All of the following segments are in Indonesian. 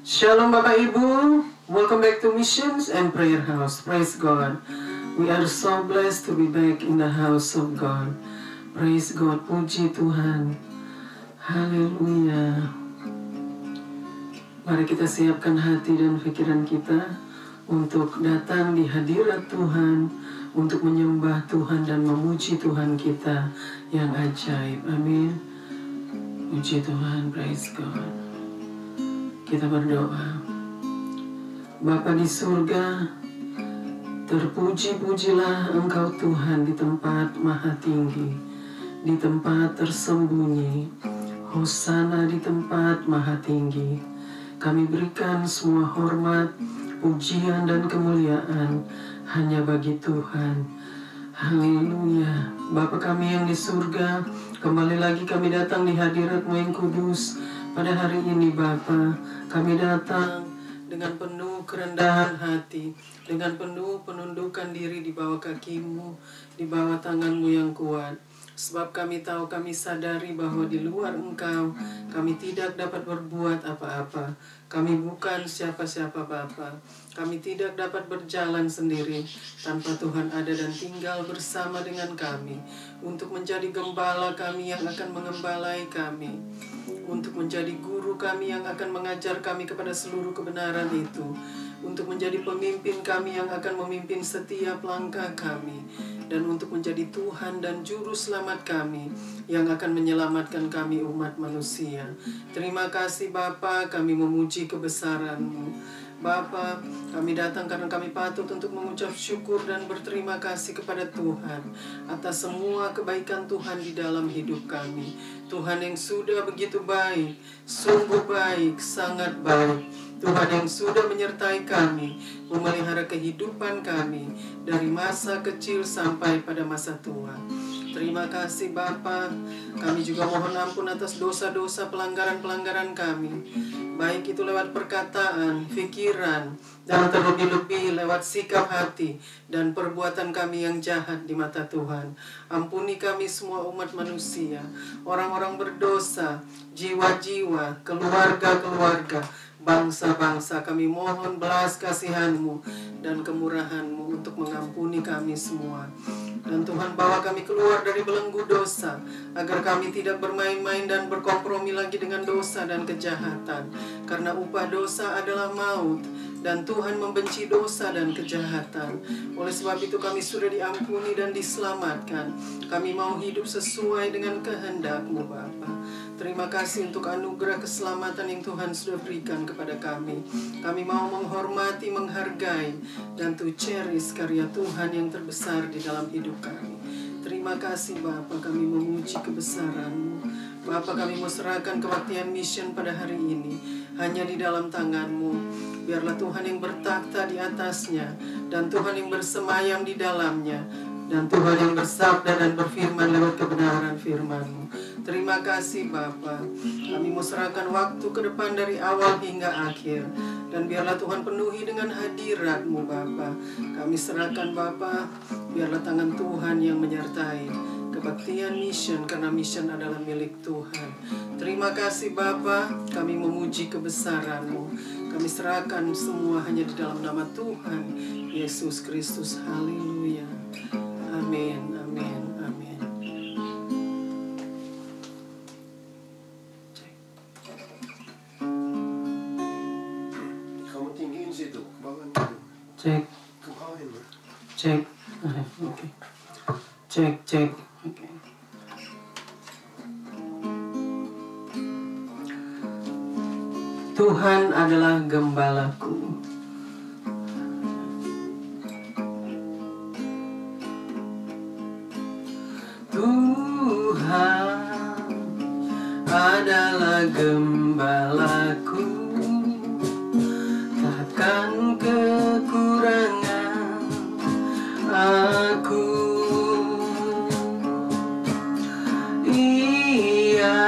Shalom Bapak Ibu, welcome back to Missions and Prayer House. Praise God. We are so blessed to be back in the house of God. Praise God, puji Tuhan. Haleluya. Mari kita siapkan hati dan pikiran kita untuk datang di hadirat Tuhan, untuk menyembah Tuhan dan memuji Tuhan kita yang ajaib. Amin. Puji Tuhan, praise God. Kita berdoa. Bapa di surga, terpuji-pujilah Engkau Tuhan di tempat maha tinggi, di tempat tersembunyi. Hosana di tempat maha tinggi. Kami berikan semua hormat, pujian dan kemuliaan hanya bagi Tuhan. Haleluya. Bapa kami yang di surga, kembali lagi kami datang di hadirat-Mu yang kudus. Pada hari ini Bapa, kami datang dengan penuh kerendahan hati, dengan penuh penundukan diri di bawah kaki-Mu, di bawah tangan-Mu yang kuat. Sebab kami tahu, kami sadari bahwa di luar Engkau, kami tidak dapat berbuat apa-apa. Kami bukan siapa-siapa Bapa. Kami tidak dapat berjalan sendiri tanpa Tuhan ada dan tinggal bersama dengan kami, untuk menjadi gembala kami yang akan mengembalai kami, untuk menjadi guru kami yang akan mengajar kami kepada seluruh kebenaran itu, untuk menjadi pemimpin kami yang akan memimpin setiap langkah kami, dan untuk menjadi Tuhan dan Juru Selamat kami yang akan menyelamatkan kami umat manusia. Terima kasih Bapa, kami memuji kebesaran-Mu. Bapa, kami datang karena kami patut untuk mengucap syukur dan berterima kasih kepada Tuhan atas semua kebaikan Tuhan di dalam hidup kami. Tuhan yang sudah begitu baik, sungguh baik, sangat baik. Tuhan yang sudah menyertai kami, memelihara kehidupan kami dari masa kecil sampai pada masa tua. Terima kasih Bapa. Kami juga mohon ampun atas dosa-dosa pelanggaran-pelanggaran kami, baik itu lewat perkataan, pikiran, dan terlebih-lebih lewat sikap hati dan perbuatan kami yang jahat di mata Tuhan. Ampuni kami semua umat manusia, orang-orang berdosa, jiwa-jiwa, keluarga-keluarga, bangsa-bangsa. Kami mohon belas kasihan-Mu dan kemurahan-Mu untuk mengampuni kami semua. Dan Tuhan, bawa kami keluar dari belenggu dosa, agar kami tidak bermain-main dan berkompromi lagi dengan dosa dan kejahatan. Karena upah dosa adalah maut, dan Tuhan membenci dosa dan kejahatan. Oleh sebab itu kami sudah diampuni dan diselamatkan. Kami mau hidup sesuai dengan kehendak-Mu Bapa. Terima kasih untuk anugerah keselamatan yang Tuhan sudah berikan kepada kami. Kami mau menghormati, menghargai, dan to cherish karya Tuhan yang terbesar di dalam hidup kami. Terima kasih Bapa, kami memuji kebesaran-Mu. Bapa, kami mau serahkan kebaktian mission pada hari ini hanya di dalam tangan-Mu. Biarlah Tuhan yang bertakhta di atasnya, dan Tuhan yang bersemayam di dalamnya, dan Tuhan yang bersabda dan berfirman lewat kebenaran firman-Mu. Terima kasih Bapa. Kami mau serahkan waktu ke depan dari awal hingga akhir, dan biarlah Tuhan penuhi dengan hadirat-Mu Bapa. Kami serahkan Bapa, biarlah tangan Tuhan yang menyertai kebaktian mission, karena mission adalah milik Tuhan. Terima kasih Bapa, kami memuji kebesaran-Mu. Kami serahkan semua hanya di dalam nama Tuhan Yesus Kristus. Haleluya. Amin, amin, amin. Kamu tinggiin situ, ke bawah dulu. Cek, Ke bawah ini. cek. Oke. Cek, cek. Oke. Tuhan adalah gembalaku. Tuhan adalah gembalaku, takkan kekurangan aku. Ia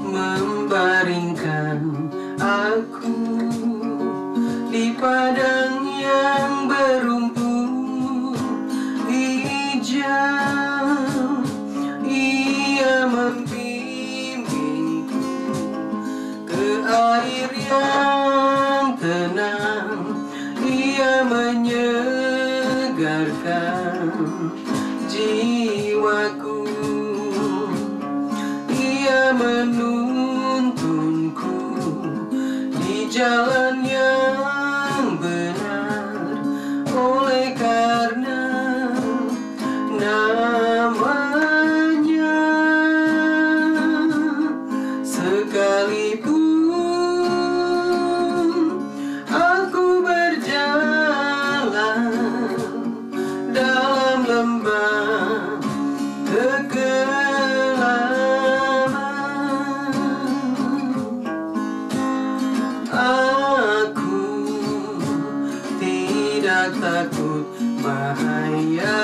membaringkan aku di padang yang berumput hijau. Ia membimbingku ke air yang tenang, Ia menyegarkan jiwaku. Ia menuntunku di jalan yang benar, oleh karena namanya. Sekalipun aku berjalan dalam lembah kegelapan, aku tidak takut bahaya,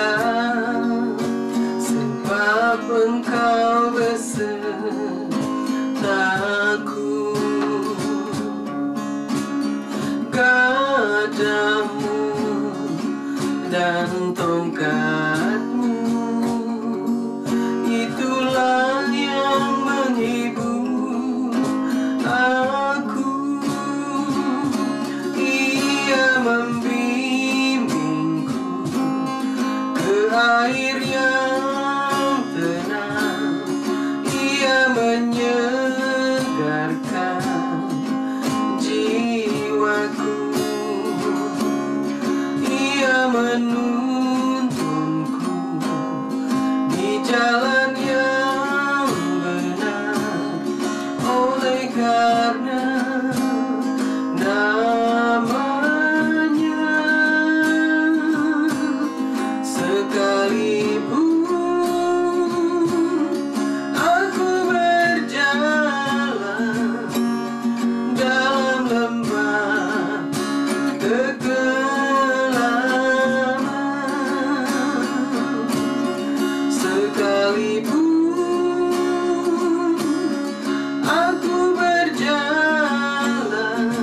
sebab Engkau besertaku. Gadamu dan tongkatmu, itulah yang menghibur aku. Ia membimbingku ke air yang tenang, Ia menyegarkan jiwaku. Ia menuntunku di jalan yang benar, oleh karena namanya. Sekalipun aku berjalan dalam lembah kegelapan, sekalipun aku berjalan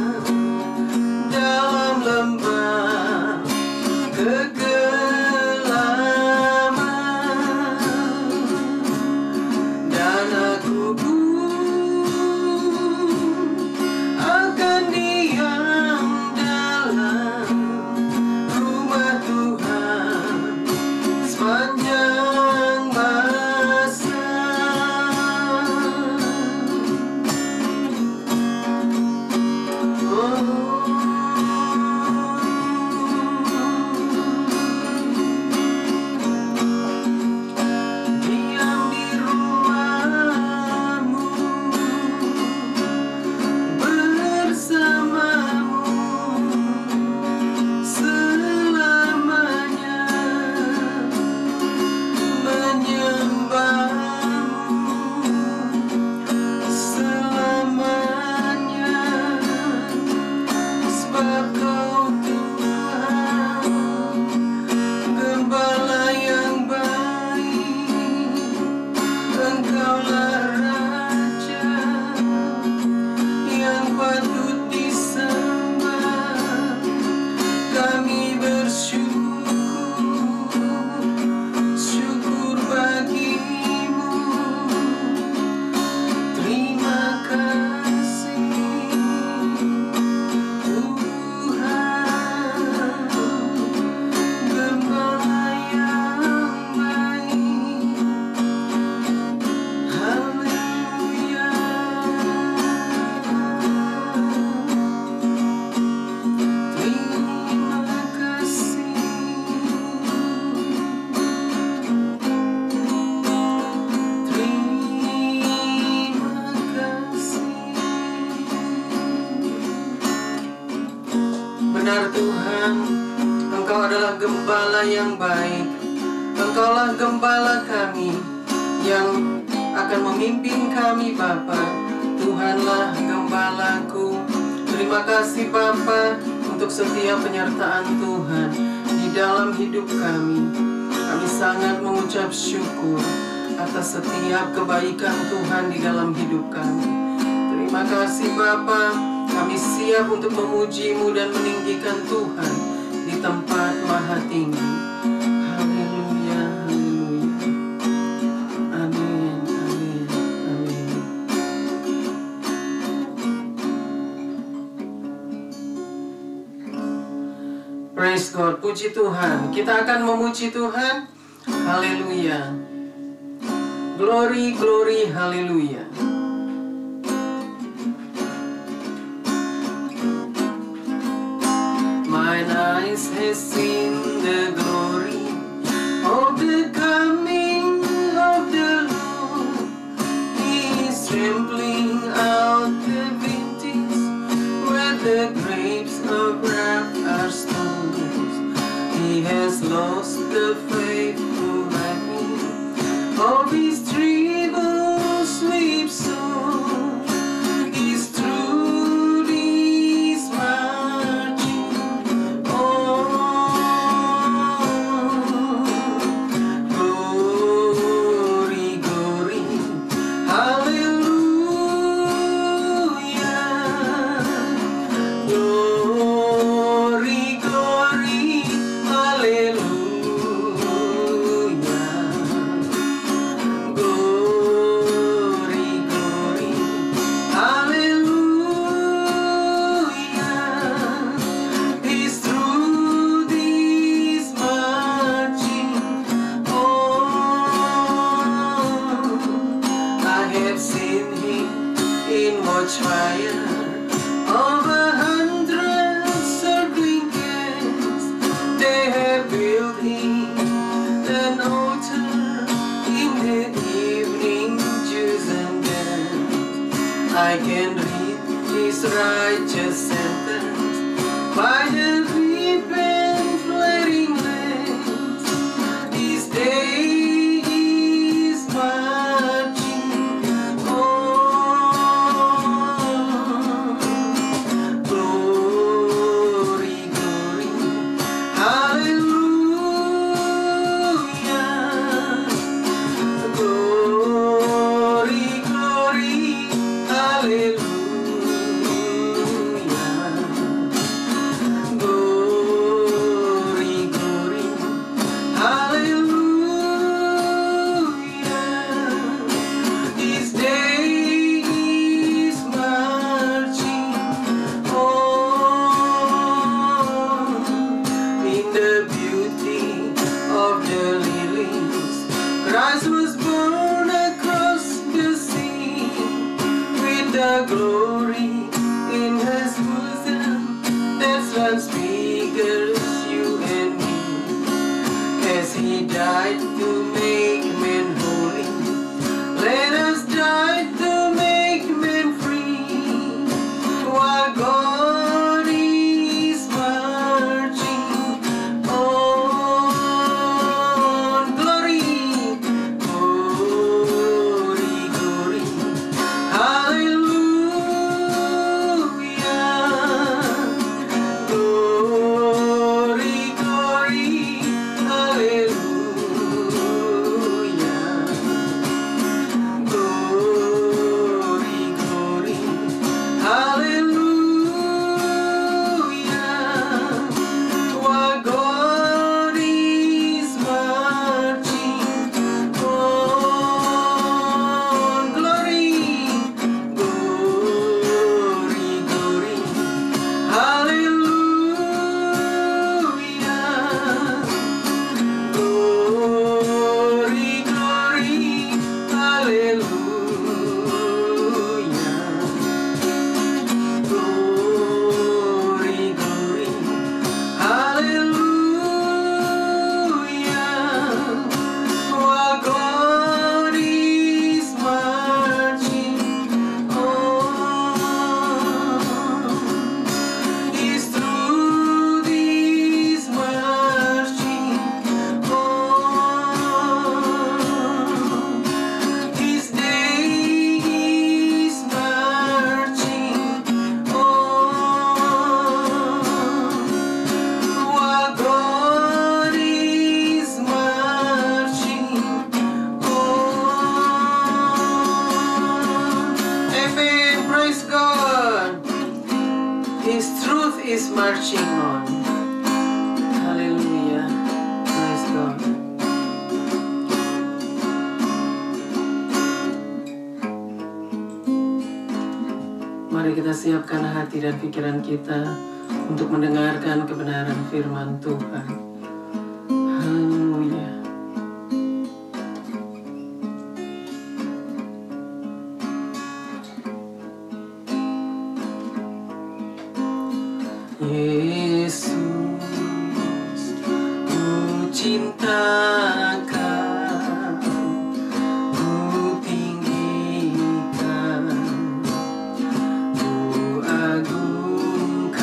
dalam lembah kegelapan, dan aku pun akan diam dalam rumah Tuhan sepanjang masa. Diam di rumahmu, bersamamu selamanya, menyembahmu selamanya, sebab Kau Tuhan, Gembala yang baik, Engkaulah Raja yang patut disembah. Kami bersyukur bagimu. Terima kasih Tuhan, Gembala yang baik. Haleluya. Terima kasih. Terima kasih. Benar Tuhan, Engkau adalah Gembala yang baik. Engkaulah Gembala kami yang akan memimpin kami, Bapa. Tuhanlah Gembalaku. Terima kasih Bapa untuk setiap penyertaan Tuhan di dalam hidup kami. Kami sangat mengucap syukur atas setiap kebaikan Tuhan di dalam hidup kami. Terima kasih Bapa, kami siap untuk memuji-Mu dan meninggikan Tuhan di tempat maha tinggi. Haleluya, haleluya. Amin, amin, amin. Praise God, puji Tuhan. Kita akan memuji Tuhan. Haleluya. Glory, glory, haleluya. Mine eyes has seen the glory of the coming of the Lord. He is trampling out the vintage where the grapes of wrath are stones. He has lost the faithful lightning of his tribal sweep song. His truth is marching on. Glory, glory, hallelujah. Glory, glory, hallelujah. Glory, glory, hallelujah. His truth is marching on. I have seen him in much fire of 100 circling camps. They have built him an altar in the evening dews and dance. I can read his righteous sentence by the deep and flaring lamps. His day is marching on. Glory, glory, hallelujah. Glory, glory, hallelujah. Glory, glory, hallelujah. His day is marching on. In the beauty of the lilies, Christ was born across the sea, with the glory in his bosom that transfigures you and me. As he died to make men holy, let us die to make men free. While God is marching on. Glory, glory, glory, hallelujah. Glory, glory, hallelujah. Glory, glory, hallelujah. While God is marching on. Glory, glory, glory, hallelujah. Glory, glory, hallelujah. Glory, glory, hallelujah. While God is marching on. His truth is marching on. His day is marching on. While God is marching on. Amen. Praise God. His truth is marching on. Hallelujah. Praise God. Mari kita siapkan hati dan pikiran kita untuk mendengarkan kebenaran firman Tuhan. Haleluya. Yesus, ku cintakan, ku tinggikan, ku agungkan.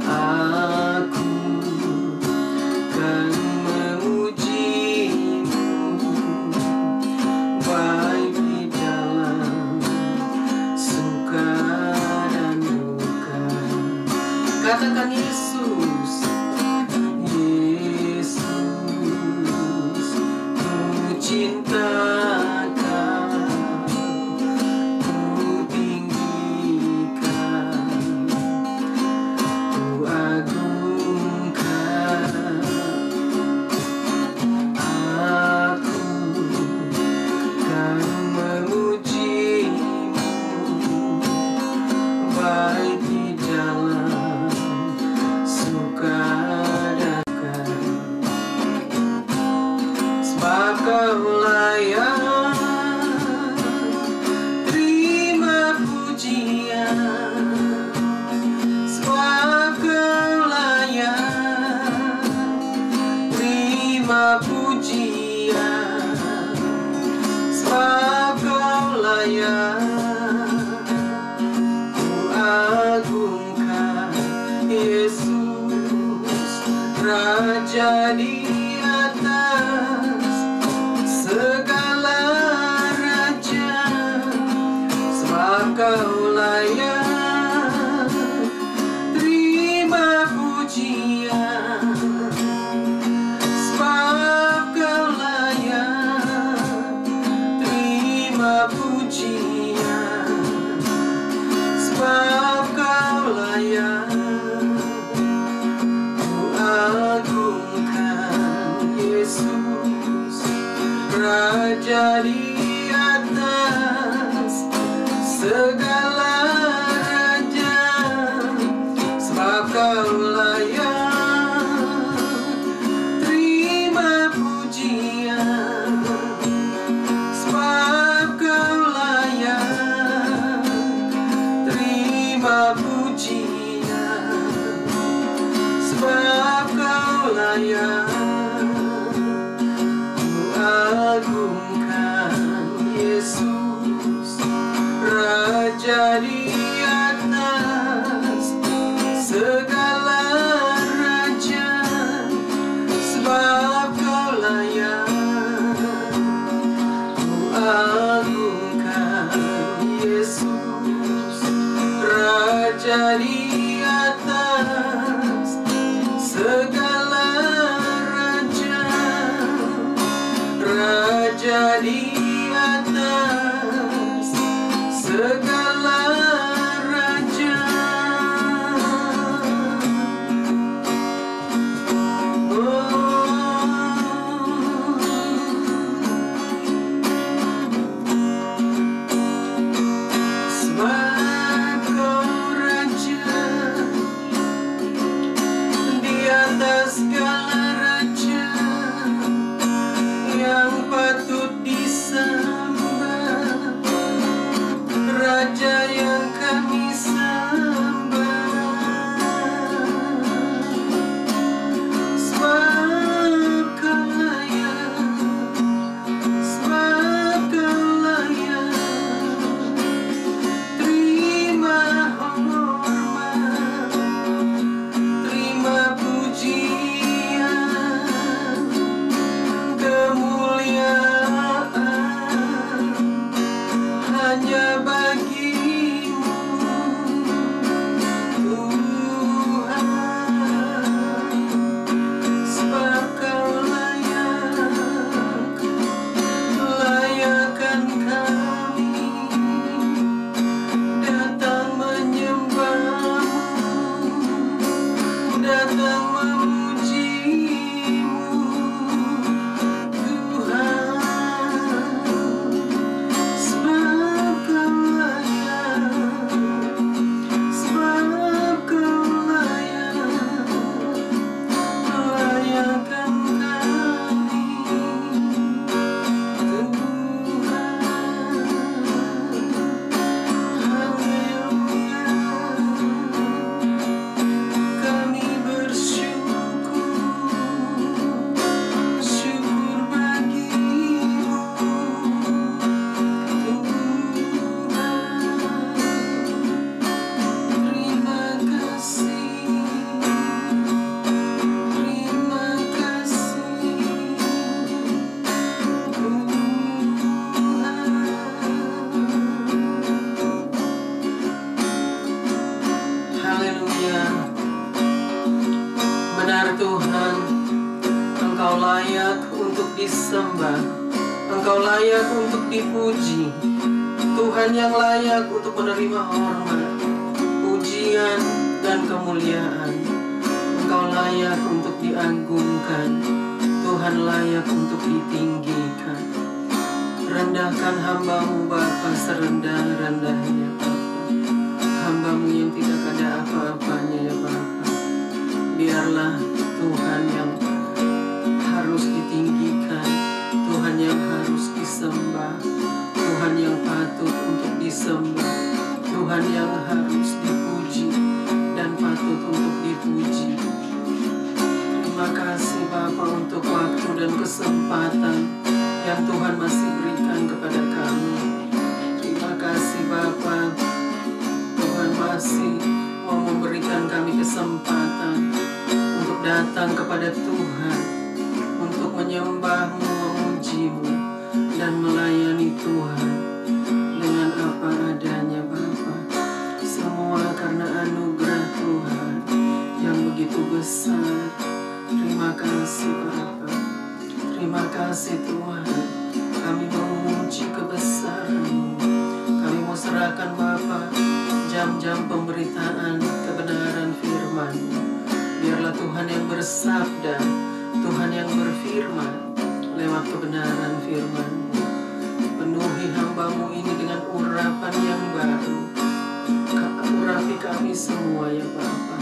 Aku kan memuji-Mu, baik di dalam suka dan duka. Katakan Yesus, Yesus, ku cintakan, ku tinggikan, ku agungkan. Aku kan memuji-Mu, baik di dalam suka dan duka. Sebab Kau layak terima pujian, sebab Kau layak terima pujian, sebab Kau layak ku agungkan. Yesus, Raja di atas segala raja, sebab Kau layak terima pujian, sebab Kau layak terima pujian, sebab Kau layak ku agungkan. Yesus, Raja di atas segala raja, sebab Kau layak terima pujian, sebab Kau layak terima pujian, sebab Kau layak ku agungkan. Yesus, Raja di atas segala raja, sebab Kau layak ku agungkan. Yesus, Raja di atas segala raja, Raja di atas segala raja. Sebab Kau raja di atas segala raja, yang patut disembah, Raja yang kami sembah. Sebab Kau layak, sebab Kau layak terima hormat, terima pujian, kemuliaan hanya bagi-Mu, Tuhan. Sebab Kau layak, layakkan kami datang menyembah-Mu, datang memuji-Mu, Tuhan. Sebab Kau disembah. Engkau layak untuk dipuji, Tuhan yang layak untuk menerima hormat, pujian, dan kemuliaan. Engkau layak untuk diagungkan, Tuhan layak untuk ditinggikan. Rendahkan hamba-Mu Bapa serendah-rendahnya Bapa. Hamba-Mu yang tidak ada apa-apanya ya Bapa. Biarlah Tuhan yang harus ditinggikan, Tuhan yang harus disembah, Tuhan yang patut untuk disembah, Tuhan yang harus dipuji dan patut untuk dipuji. Terima kasih Bapa untuk waktu dan kesempatan yang Tuhan masih berikan kepada kami. Terima kasih Bapa, Tuhan masih mau memberikan kami kesempatan untuk datang kepada Tuhan, untuk menyembah-Mu, memuji-Mu, dan melayani Tuhan dengan apa adanya Bapa. Semua karena anugerah Tuhan yang begitu besar. Terima kasih Bapa. Terima kasih Tuhan. Kami memuji kebesaran-Mu. Kami mau serahkan Bapa jam-jam pemberitaan kebenaran firman-Mu. Biarlah Tuhan yang bersabda, Tuhan yang berfirman lewat kebenaran firman-Mu. Penuhi hamba-Mu ini dengan urapan yang baru. Urapi kami semua ya Bapa.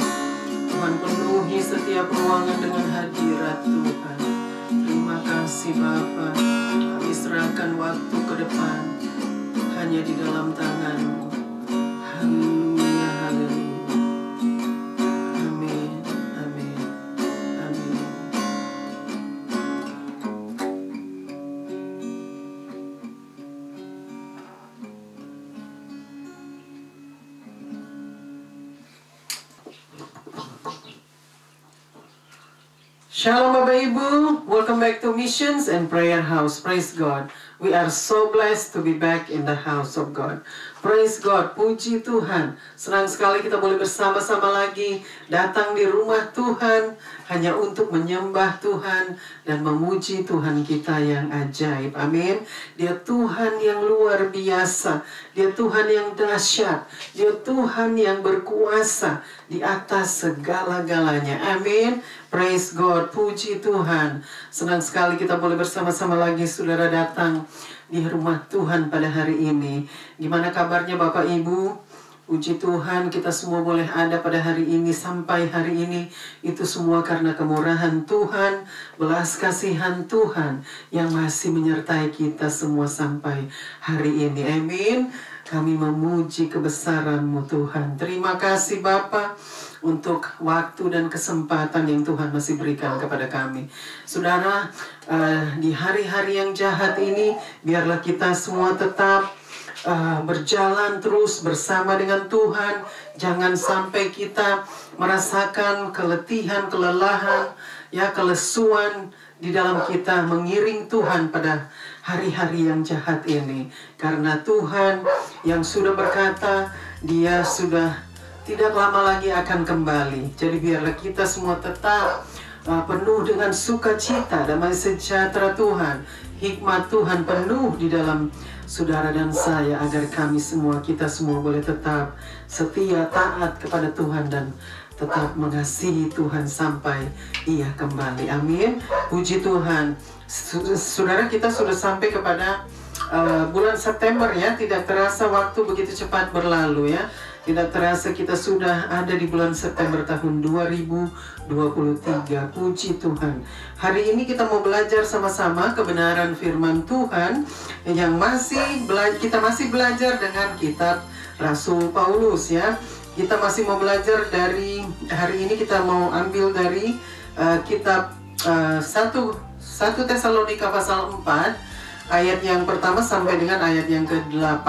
Tuhan, penuhi setiap ruangan dengan hadirat Tuhan. Terima kasih Bapa. Kami serahkan waktu ke depan hanya di dalam tangan-Mu. Haleluya, haleluya. Amin, amin, amin. Shalom Bapak Ibu, welcome back to Missions and Prayer House. Praise God. We are so blessed to be back in the house of God. Praise God, puji Tuhan. Senang sekali kita boleh bersama-sama lagi datang di rumah Tuhan hanya untuk menyembah Tuhan dan memuji Tuhan kita yang ajaib. Amin. Dia Tuhan yang luar biasa. Dia Tuhan yang dahsyat. Dia Tuhan yang berkuasa di atas segala-galanya. Amin. Praise God, puji Tuhan. Senang sekali kita boleh bersama-sama lagi saudara datang di rumah Tuhan pada hari ini. Gimana kabarnya Bapak Ibu? Puji Tuhan, kita semua boleh ada pada hari ini sampai hari ini. Itu semua karena kemurahan Tuhan, belas kasihan Tuhan yang masih menyertai kita semua sampai hari ini. Amin. Kami memuji kebesaran-Mu Tuhan. Terima kasih Bapa untuk waktu dan kesempatan yang Tuhan masih berikan kepada kami. Saudara, di hari-hari yang jahat ini, biarlah kita semua tetap berjalan terus bersama dengan Tuhan. Jangan sampai kita merasakan keletihan, kelelahan, kelesuan di dalam kita mengiring Tuhan pada hari-hari yang jahat ini. Karena Tuhan yang sudah berkata, Dia sudah tidak lama lagi akan kembali. Jadi biarlah kita semua tetap penuh dengan sukacita, damai sejahtera Tuhan, hikmat Tuhan penuh di dalam saudara dan saya, agar kami semua, kita semua boleh tetap setia, taat kepada Tuhan dan tetap mengasihi Tuhan sampai Ia kembali. Amin. Puji Tuhan. Saudara, kita sudah sampai kepada bulan September ya. Tidak terasa waktu begitu cepat berlalu ya. Tidak terasa kita sudah ada di bulan September tahun 2023. Puji Tuhan. Hari ini kita mau belajar sama-sama kebenaran firman Tuhan yang kita masih belajar dengan kitab Rasul Paulus ya. Kita masih mau belajar dari, hari ini kita mau ambil dari kitab 1 Tesalonika pasal 4 ayat yang pertama sampai dengan ayat yang ke-8.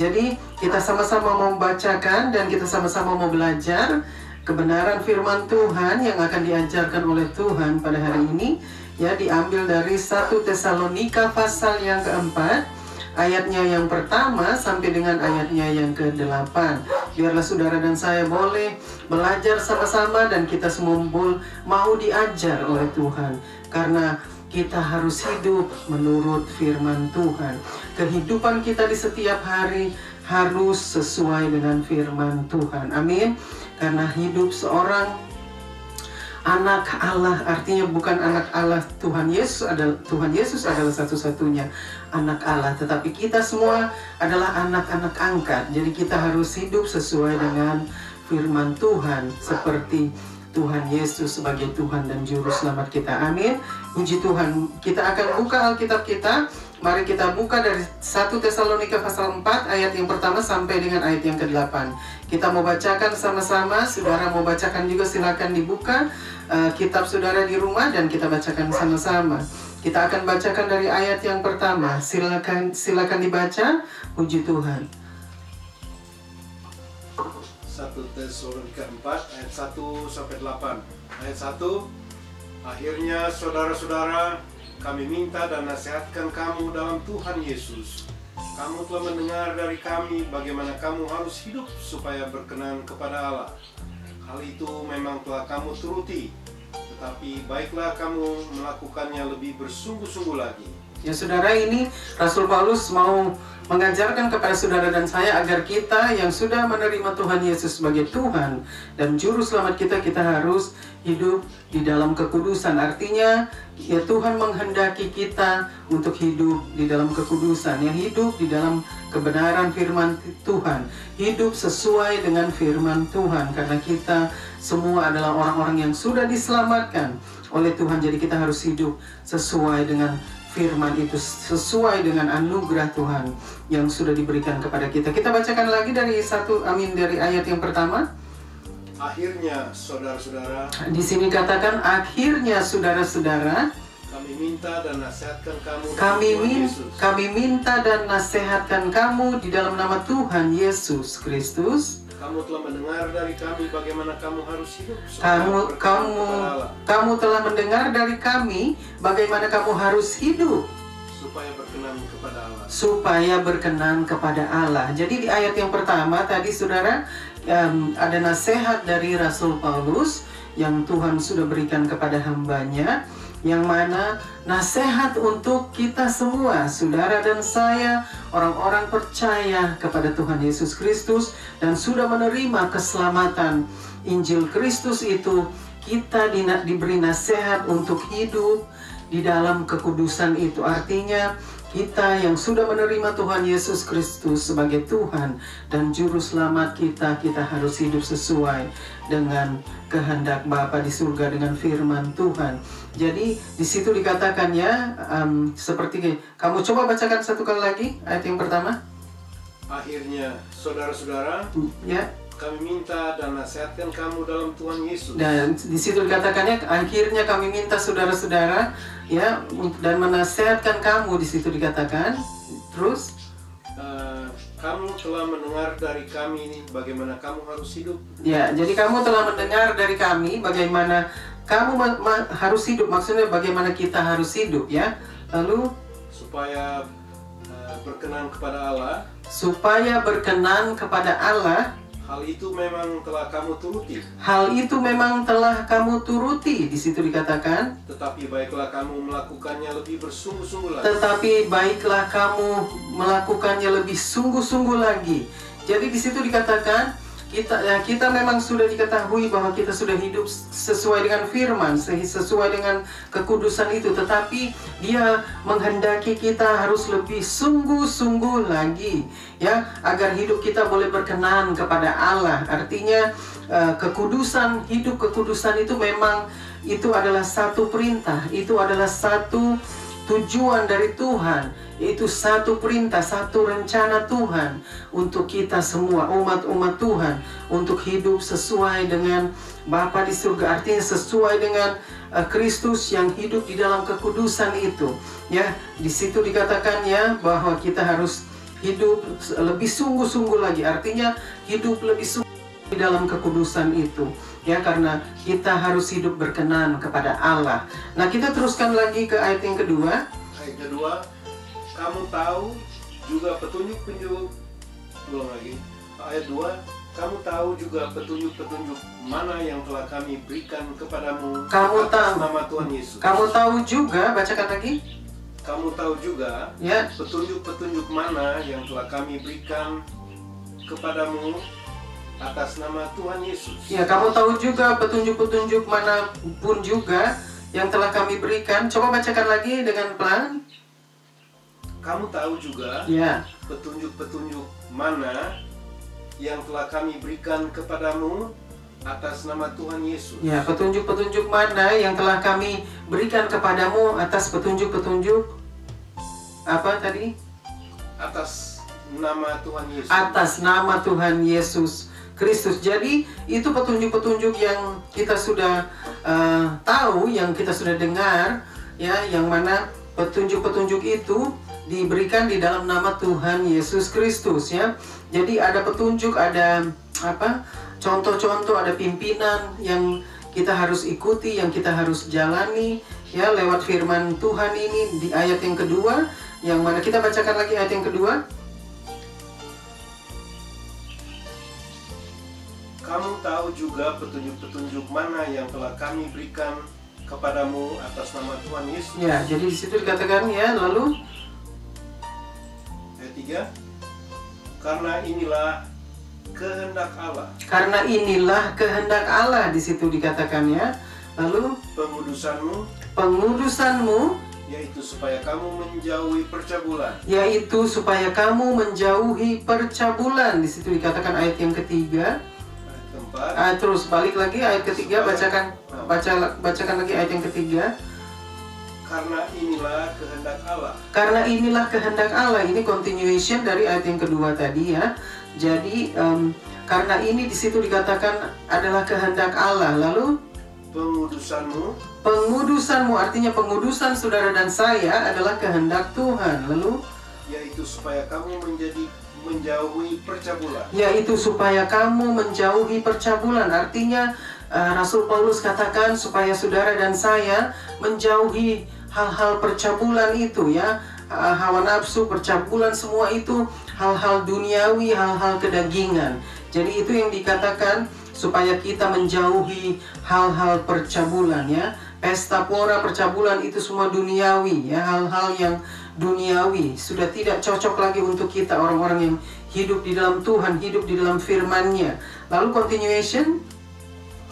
Jadi kita sama-sama mau membacakan dan kita sama-sama mau belajar kebenaran firman Tuhan yang akan diajarkan oleh Tuhan pada hari ini. Ya, diambil dari 1 Tesalonika pasal yang keempat, ayatnya yang pertama sampai dengan ayatnya yang ke-8. Biarlah saudara dan saya boleh belajar sama-sama dan kita semua mau diajar oleh Tuhan. Karena kita harus hidup menurut firman Tuhan. Kehidupan kita di setiap hari harus sesuai dengan firman Tuhan. Amin. Karena hidup seorang anak Allah, artinya bukan anak Allah Tuhan Yesus adalah satu-satunya anak Allah, tetapi kita semua adalah anak-anak angkat. Jadi kita harus hidup sesuai dengan firman Tuhan, seperti Tuhan Yesus sebagai Tuhan dan Juru Selamat kita. Amin. Puji Tuhan. Kita akan buka Alkitab kita. Mari kita buka dari 1 Tesalonika pasal 4 ayat yang pertama sampai dengan ayat yang ke-8. Kita mau bacakan sama-sama. Saudara mau bacakan juga, silakan dibuka kitab saudara di rumah dan kita bacakan sama-sama. Kita akan bacakan dari ayat yang pertama. Silakan dibaca. Puji Tuhan. 1 Tesalonika 4 ayat 1 sampai 8. Ayat 1. Akhirnya saudara-saudara, kami minta dan nasihatkan kamu dalam Tuhan Yesus. Kamu telah mendengar dari kami bagaimana kamu harus hidup supaya berkenan kepada Allah. Hal itu memang telah kamu turuti, tetapi baiklah kamu melakukannya lebih bersungguh-sungguh lagi. Ya saudara, ini Rasul Paulus mau mengajarkan kepada saudara dan saya agar kita yang sudah menerima Tuhan Yesus sebagai Tuhan dan Juru Selamat kita, kita harus hidup di dalam kekudusan. Artinya ya Tuhan menghendaki kita untuk hidup di dalam kekudusan, yang hidup di dalam kebenaran firman Tuhan, hidup sesuai dengan firman Tuhan, karena kita semua adalah orang-orang yang sudah diselamatkan oleh Tuhan. Jadi kita harus hidup sesuai dengan firman itu, sesuai dengan anugerah Tuhan yang sudah diberikan kepada kita. Kita bacakan lagi dari dari ayat yang pertama. Akhirnya saudara-saudara, di sini katakan akhirnya saudara-saudara, kami minta dan nasihatkan kamu kami minta dan nasihatkan kamu di dalam nama Tuhan Yesus Kristus. Kamu telah mendengar dari kami bagaimana kamu harus hidup. Kamu telah mendengar dari kami bagaimana kamu harus hidup supaya berkenan kepada Allah. Supaya berkenan kepada Allah. Jadi di ayat yang pertama tadi saudara, ada nasihat dari Rasul Paulus yang Tuhan sudah berikan kepada hambanya, yang mana nasihat untuk kita semua, saudara dan saya, orang-orang percaya kepada Tuhan Yesus Kristus dan sudah menerima keselamatan Injil Kristus itu. Kita diberi nasihat untuk hidup di dalam kekudusan itu. Artinya kita yang sudah menerima Tuhan Yesus Kristus sebagai Tuhan dan Juru Selamat kita, kita harus hidup sesuai dengan kehendak Bapa di surga dengan firman Tuhan. Jadi di situ dikatakan ya, seperti kamu coba bacakan satu kali lagi ayat yang pertama. Akhirnya saudara-saudara, ya, kami minta dan nasihatkan kamu dalam Tuhan Yesus. Dan di situ dikatakannya akhirnya kami minta saudara-saudara ya dan menasihatkan kamu, di situ dikatakan. Terus kamu telah mendengar dari kami ini bagaimana kamu harus hidup. Ya, jadi kamu telah mendengar dari kami bagaimana kamu harus hidup, maksudnya bagaimana kita harus hidup ya. Lalu supaya berkenan kepada Allah. Supaya berkenan kepada Allah. Hal itu memang telah kamu turuti. Hal itu memang telah kamu turuti, di situ dikatakan. Tetapi baiklah kamu melakukannya lebih bersungguh-sungguh lagi. Tetapi baiklah kamu melakukannya lebih sungguh-sungguh lagi. Jadi di situ dikatakan kita memang sudah diketahui bahwa kita sudah hidup sesuai dengan firman, sesuai dengan kekudusan itu. Tetapi Dia menghendaki kita harus lebih sungguh-sungguh lagi, ya, agar hidup kita boleh berkenan kepada Allah. Artinya kekudusan, hidup kekudusan itu memang itu adalah satu perintah, itu adalah satu tujuan dari Tuhan, yaitu satu perintah, satu rencana Tuhan untuk kita semua umat-umat Tuhan untuk hidup sesuai dengan Bapa di surga, artinya sesuai dengan Kristus yang hidup di dalam kekudusan itu. Ya, di situ dikatakan ya bahwa kita harus hidup lebih sungguh-sungguh lagi, artinya hidup lebih sungguh di dalam kekudusan itu. Ya, karena kita harus hidup berkenan kepada Allah. Nah, kita teruskan lagi ke ayat yang kedua. Ayat kedua, kamu tahu juga petunjuk-petunjuk. Ulang lagi. Ayat 2, Kamu tahu juga petunjuk-petunjuk mana yang telah kami berikan kepadamu Kamu atas tahu. nama Tuhan Yesus. Kamu tahu juga, bacakan lagi. Kamu tahu juga Ya. petunjuk-petunjuk mana yang telah kami berikan kepadamu atas nama Tuhan Yesus. Ya, kamu tahu juga petunjuk-petunjuk manapun juga yang telah kami berikan. Coba bacakan lagi dengan pelan. Kamu tahu juga Ya. petunjuk-petunjuk mana yang telah kami berikan kepadamu atas nama Tuhan Yesus. Ya, petunjuk-petunjuk mana yang telah kami berikan kepadamu atas petunjuk-petunjuk apa tadi? Atas nama Tuhan Yesus. Atas nama Tuhan Yesus Kristus. Jadi itu petunjuk-petunjuk yang kita sudah tahu, yang kita sudah dengar, ya, yang mana petunjuk-petunjuk itu diberikan di dalam nama Tuhan Yesus Kristus, ya. Jadi ada petunjuk, ada apa? Contoh-contoh, ada pimpinan yang kita harus ikuti, yang kita harus jalani, ya, lewat firman Tuhan ini di ayat yang kedua, yang mana kita bacakan lagi ayat yang kedua. Kamu tahu juga petunjuk-petunjuk mana yang telah kami berikan kepadamu atas nama Tuhan Yesus. Ya, jadi di situ dikatakan, ya, lalu Ayat 3. Karena inilah kehendak Allah. karena inilah kehendak Allah, di situ dikatakan, ya. Lalu pengudusanmu yaitu supaya kamu menjauhi percabulan. yaitu supaya kamu menjauhi percabulan. Di situ dikatakan ayat yang ketiga. Ayat keempat. Terus balik lagi ayat ketiga, bacakan lagi ayat yang ketiga. Karena inilah kehendak Allah. Karena inilah kehendak Allah. Ini continuation dari ayat yang kedua tadi, ya. Jadi karena ini di situ dikatakan adalah kehendak Allah. Lalu pengudusanmu artinya pengudusan saudara dan saya adalah kehendak Tuhan. Lalu yaitu supaya kamu menjauhi percabulan. yaitu supaya kamu menjauhi percabulan. Artinya Rasul Paulus katakan supaya saudara dan saya menjauhi hal-hal percabulan itu, ya. Hawa nafsu, percabulan, semua itu hal-hal duniawi, hal-hal kedagingan. Jadi itu yang dikatakan supaya kita menjauhi hal-hal percabulan, ya. Pesta pora, percabulan itu semua duniawi, ya, hal-hal yang duniawi sudah tidak cocok lagi untuk kita, orang-orang yang hidup di dalam Tuhan, hidup di dalam firman-Nya. Lalu continuation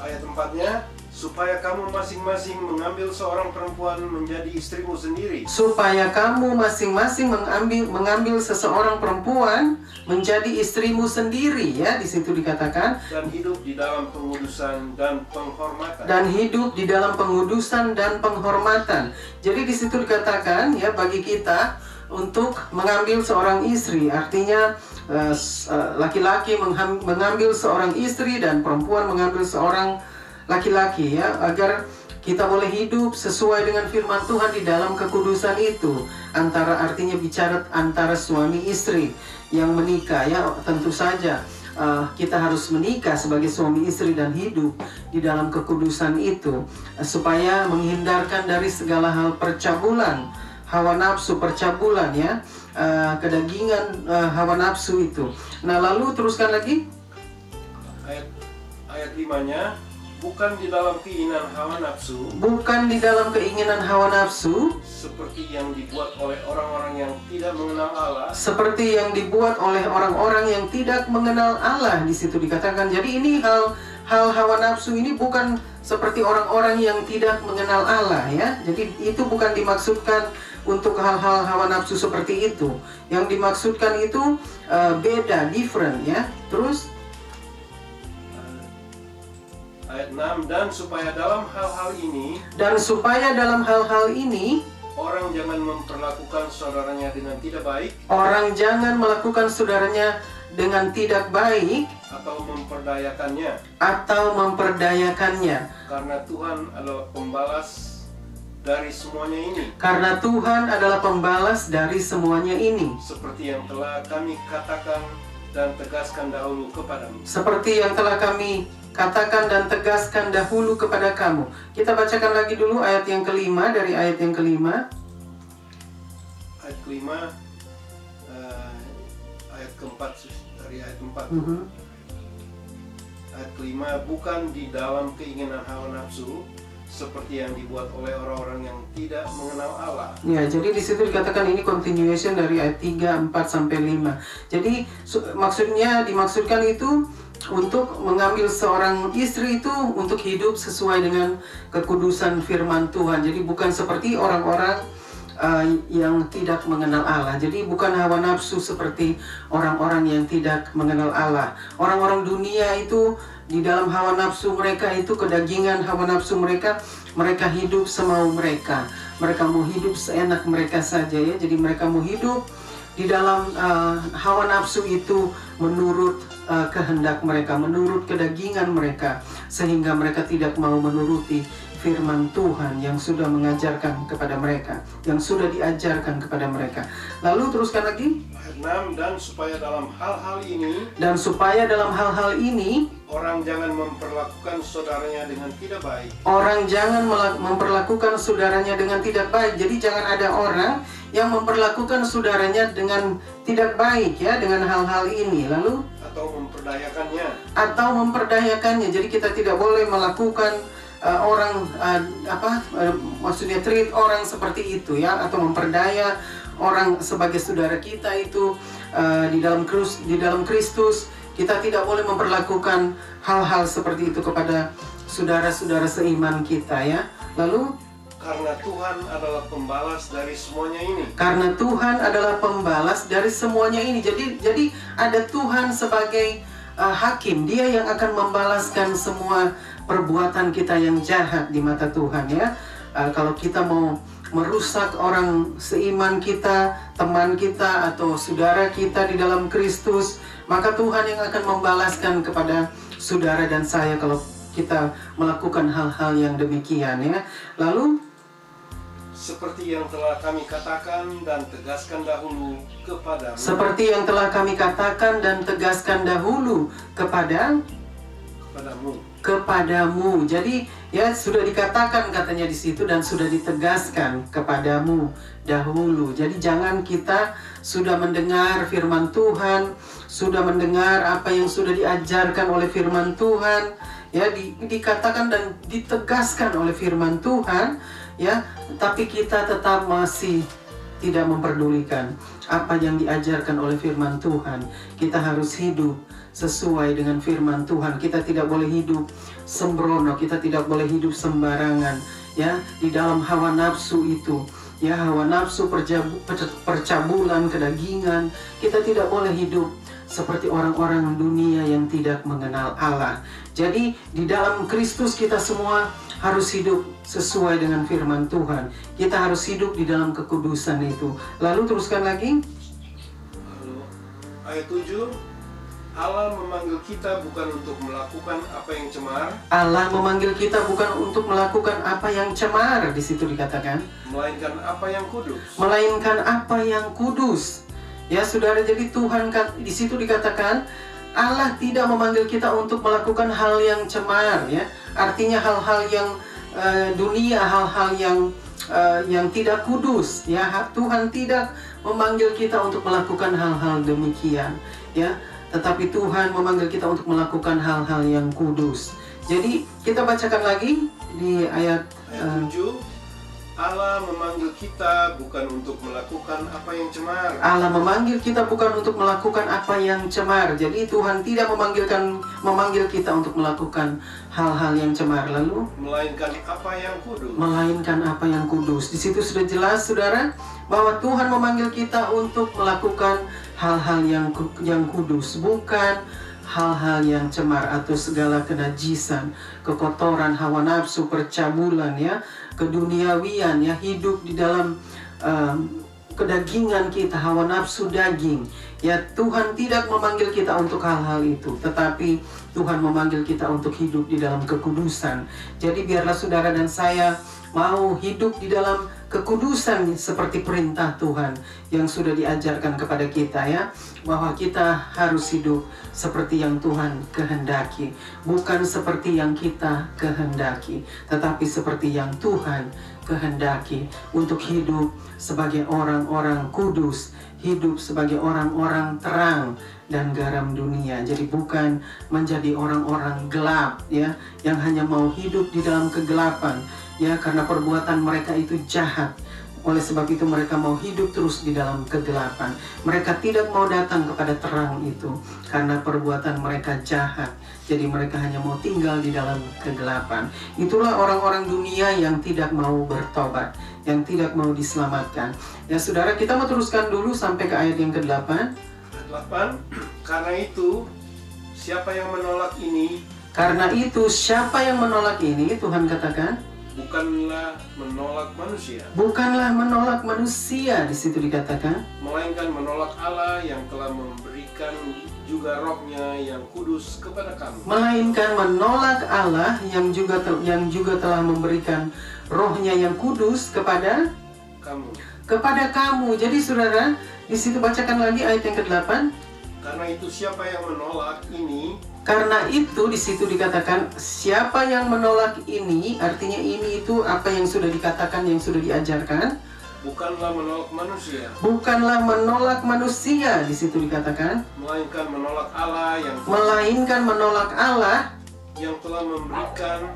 ayat 4-nya, supaya kamu masing-masing mengambil seorang perempuan menjadi istrimu sendiri. supaya kamu masing-masing mengambil seseorang perempuan menjadi istrimu sendiri, ya, di situ dikatakan, Dan hidup di dalam pengudusan dan penghormatan. dan hidup di dalam pengudusan dan penghormatan. Jadi di situ dikatakan, ya, bagi kita untuk mengambil seorang istri, artinya laki-laki mengambil seorang istri dan perempuan mengambil seorang laki-laki, ya, agar kita boleh hidup sesuai dengan firman Tuhan di dalam kekudusan itu. Artinya bicara antara suami istri yang menikah, ya, tentu saja kita harus menikah sebagai suami istri dan hidup di dalam kekudusan itu, supaya menghindarkan dari segala hal percabulan, hawa nafsu, percabulan, ya, kedagingan, hawa nafsu itu. Nah, lalu teruskan lagi Ayat 5-nya, bukan di dalam keinginan hawa nafsu, bukan di dalam keinginan hawa nafsu, seperti yang dibuat oleh orang-orang yang tidak mengenal Allah. seperti yang dibuat oleh orang-orang yang tidak mengenal Allah. Di situ dikatakan, jadi ini hal hawa nafsu ini bukan seperti orang-orang yang tidak mengenal Allah, ya. Jadi itu bukan dimaksudkan untuk hal-hal hawa nafsu seperti itu. Yang dimaksudkan itu beda, different, ya. Terus Ayat 6, dan supaya dalam hal-hal ini orang jangan memperlakukan saudaranya dengan tidak baik, orang jangan melakukan saudaranya dengan tidak baik atau memperdayakannya, karena Tuhan adalah pembalas dari semuanya ini. Karena Tuhan adalah pembalas dari semuanya ini. Seperti yang telah kami katakan dan tegaskan dahulu kepadamu. Seperti yang telah kami katakan dan tegaskan dahulu kepada kamu. Kita bacakan lagi dulu ayat yang kelima, dari ayat yang kelima. Ayat kelima, ayat keempat, dari ayat 4. Ayat kelima, bukan di dalam keinginan hawa nafsu seperti yang dibuat oleh orang-orang yang tidak mengenal Allah. Ya, jadi di situ dikatakan ini continuation dari ayat 3, 4 sampai 5. Jadi dimaksudkan itu untuk mengambil seorang istri itu untuk hidup sesuai dengan kekudusan firman Tuhan. Jadi bukan seperti orang-orang yang tidak mengenal Allah. Jadi bukan hawa nafsu seperti orang-orang yang tidak mengenal Allah. Orang-orang dunia itu di dalam hawa nafsu mereka itu kedagingan hawa nafsu mereka hidup semau mereka. Mereka mau hidup seenak mereka saja ya. Jadi mereka mau hidup di dalam hawa nafsu itu menurut kehendak mereka, menurut kedagingan mereka, sehingga mereka tidak mau menuruti firman Tuhan yang sudah mengajarkan kepada mereka, yang sudah diajarkan kepada mereka. Lalu teruskan lagi. Ayat 6, dan supaya dalam hal-hal ini orang jangan memperlakukan saudaranya dengan tidak baik. Orang jangan memperlakukan saudaranya dengan tidak baik. Jadi jangan ada orang yang memperlakukan saudaranya dengan tidak baik ya, dengan hal-hal ini. Lalu atau memperdayakannya. Jadi kita tidak boleh melakukan maksudnya treat orang seperti itu ya, atau memperdaya orang sebagai saudara kita itu di dalam Kristus. Kita tidak boleh memperlakukan hal-hal seperti itu kepada saudara-saudara seiman kita ya. Lalu karena Tuhan adalah pembalas dari semuanya ini. Karena Tuhan adalah pembalas dari semuanya ini. Jadi ada Tuhan sebagai hakim, Dia yang akan membalaskan semua perbuatan kita yang jahat di mata Tuhan ya. Kalau kita mau merusak orang seiman kita, teman kita atau saudara kita di dalam Kristus, maka Tuhan yang akan membalaskan kepada saudara dan saya kalau kita melakukan hal-hal yang demikian ya. Lalu seperti yang telah kami katakan dan tegaskan dahulu kepadamu. Seperti yang telah kami katakan dan tegaskan dahulu kepadamu. Jadi ya sudah dikatakan katanya di situ dan sudah ditegaskan kepadamu dahulu. Jadi jangan kita sudah mendengar firman Tuhan, sudah mendengar apa yang sudah diajarkan oleh firman Tuhan, ya dikatakan dan ditegaskan oleh firman Tuhan, ya, tapi kita tetap masih tidak memperdulikan apa yang diajarkan oleh firman Tuhan. Kita harus hidup sesuai dengan firman Tuhan. Kita tidak boleh hidup sembrono, kita tidak boleh hidup sembarangan ya di dalam hawa nafsu itu. Ya, hawa nafsu, percabulan, kedagingan. Kita tidak boleh hidup seperti orang-orang dunia yang tidak mengenal Allah. Jadi di dalam Kristus kita semua harus hidup sesuai dengan firman Tuhan. Kita harus hidup di dalam kekudusan itu. Lalu teruskan lagi. Ayat 7. Allah memanggil kita bukan untuk melakukan apa yang cemar. Allah memanggil kita bukan untuk melakukan apa yang cemar, di situ dikatakan. Melainkan apa yang kudus. Melainkan apa yang kudus. Ya saudara, jadi Tuhan di situ dikatakan Allah tidak memanggil kita untuk melakukan hal yang cemar, ya. Artinya hal-hal yang dunia, hal-hal yang tidak kudus, ya. Tuhan tidak memanggil kita untuk melakukan hal-hal demikian, ya. Tetapi Tuhan memanggil kita untuk melakukan hal-hal yang kudus. Jadi kita bacakan lagi di ayat 7. Allah memanggil kita bukan untuk melakukan apa yang cemar. Allah memanggil kita bukan untuk melakukan apa yang cemar. Jadi Tuhan tidak memanggil kita untuk melakukan hal-hal yang cemar. Lalu melainkan apa yang kudus. Melainkan apa yang kudus. Di situ sudah jelas saudara bahwa Tuhan memanggil kita untuk melakukan hal-hal yang kudus, bukan hal-hal yang cemar atau segala kenajisan, kekotoran, hawa nafsu, percabulan, ya, keduniawian, ya, hidup di dalam kedagingan kita, hawa nafsu daging. Ya, Tuhan tidak memanggil kita untuk hal-hal itu, tetapi Tuhan memanggil kita untuk hidup di dalam kekudusan. Jadi biarlah saudara dan saya mau hidup di dalam kekudusan seperti perintah Tuhan yang sudah diajarkan kepada kita ya, bahwa kita harus hidup seperti yang Tuhan kehendaki, bukan seperti yang kita kehendaki, tetapi seperti yang Tuhan kehendaki, untuk hidup sebagai orang-orang kudus, hidup sebagai orang-orang terang dan garam dunia. Jadi bukan menjadi orang-orang gelap ya, yang hanya mau hidup di dalam kegelapan ya, karena perbuatan mereka itu jahat. Oleh sebab itu mereka mau hidup terus di dalam kegelapan. Mereka tidak mau datang kepada terang itu karena perbuatan mereka jahat. Jadi mereka hanya mau tinggal di dalam kegelapan. Itulah orang-orang dunia yang tidak mau bertobat, yang tidak mau diselamatkan. Ya saudara, kita mau teruskan dulu sampai ke ayat yang ke-8. 8. Karena itu siapa yang menolak ini? Karena itu siapa yang menolak ini, Tuhan katakan, bukanlah menolak manusia. Bukanlah menolak manusia, di situ dikatakan, melainkan menolak Allah yang telah memberikan juga rohnya yang kudus kepada kamu. Melainkan menolak Allah yang juga telah memberikan rohnya yang kudus kepada kamu. Jadi saudara, di situ bacakan lagi ayat yang ke-8. Karena itu siapa yang menolak ini? Karena itu di situ dikatakan siapa yang menolak ini, artinya ini itu apa yang sudah dikatakan, yang sudah diajarkan. Bukanlah menolak manusia. Bukanlah menolak manusia, di situ dikatakan. Melainkan menolak Allah yang telah memberikan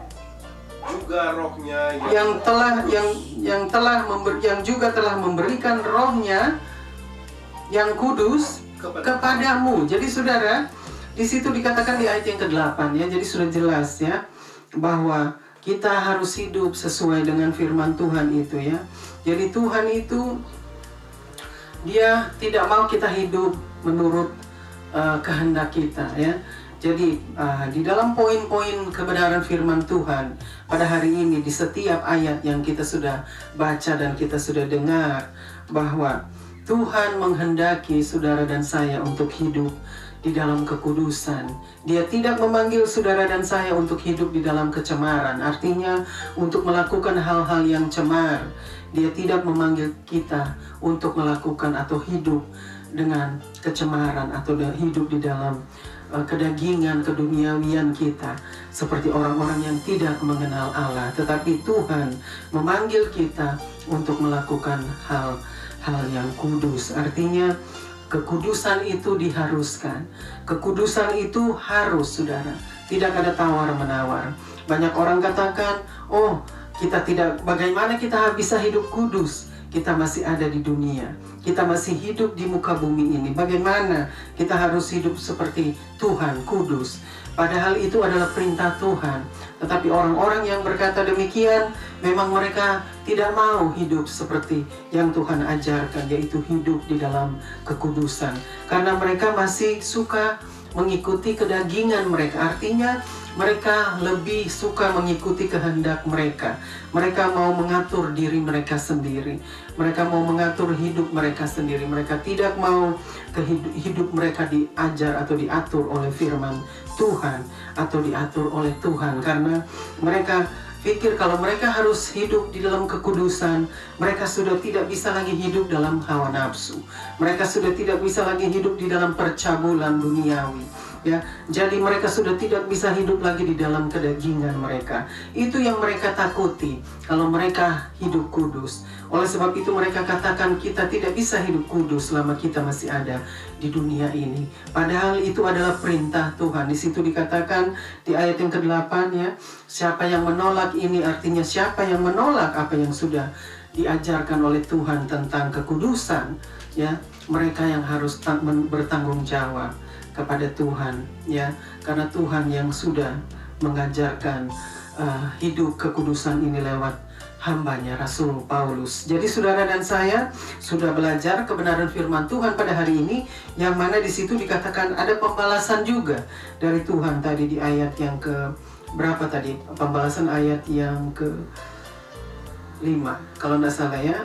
juga rohnya yang juga telah memberikan rohnya yang kudus kepadamu. Jadi saudara, di situ dikatakan di ayat yang ke-8 ya, jadi sudah jelas ya, bahwa kita harus hidup sesuai dengan firman Tuhan itu ya. Jadi Tuhan itu Dia tidak mau kita hidup menurut kehendak kita ya. Jadi di dalam poin-poin kebenaran firman Tuhan pada hari ini, di setiap ayat yang kita sudah baca dan kita sudah dengar, bahwa Tuhan menghendaki saudara dan saya untuk hidup di dalam kekudusan. Dia tidak memanggil saudara dan saya untuk hidup di dalam kecemaran, artinya untuk melakukan hal-hal yang cemar. Dia tidak memanggil kita untuk melakukan atau hidup dengan kecemaran atau hidup di dalam kedagingan, keduniawian kita seperti orang-orang yang tidak mengenal Allah. Tetapi Tuhan memanggil kita untuk melakukan hal yang kudus. Artinya kekudusan itu diharuskan. Kekudusan itu harus, saudara. Tidak ada tawar-menawar. Banyak orang katakan, oh kita tidak, bagaimana kita bisa hidup kudus? Kita masih ada di dunia. Kita masih hidup di muka bumi ini. Bagaimana kita harus hidup seperti Tuhan, kudus? Padahal itu adalah perintah Tuhan. Tetapi orang-orang yang berkata demikian, memang mereka tidak mau hidup seperti yang Tuhan ajarkan, yaitu hidup di dalam kekudusan. Karena mereka masih suka mengikuti kedagingan mereka. Artinya mereka lebih suka mengikuti kehendak mereka. Mereka mau mengatur diri mereka sendiri. Mereka mau mengatur hidup mereka sendiri. Mereka tidak mau hidup mereka diajar atau diatur oleh firman Tuhan atau diatur oleh Tuhan. Karena mereka pikir kalau mereka harus hidup di dalam kekudusan, mereka sudah tidak bisa lagi hidup dalam hawa nafsu. Mereka sudah tidak bisa lagi hidup di dalam percabulan duniawi. Ya, jadi mereka sudah tidak bisa hidup lagi di dalam kedagingan mereka. Itu yang mereka takuti kalau mereka hidup kudus. Oleh sebab itu mereka katakan kita tidak bisa hidup kudus selama kita masih ada di dunia ini. Padahal itu adalah perintah Tuhan. Di situ dikatakan di ayat yang ke-8 ya, siapa yang menolak ini, artinya siapa yang menolak apa yang sudah diajarkan oleh Tuhan tentang kekudusan ya, mereka yang harus bertanggung jawab kepada Tuhan ya, karena Tuhan yang sudah mengajarkan hidup kekudusan ini lewat hambanya Rasul Paulus. Jadi saudara dan saya sudah belajar kebenaran firman Tuhan pada hari ini, yang mana di situ dikatakan ada pembalasan juga dari Tuhan tadi di ayat yang ke berapa tadi? Pembalasan ayat yang ke 5 kalau tidak salah ya.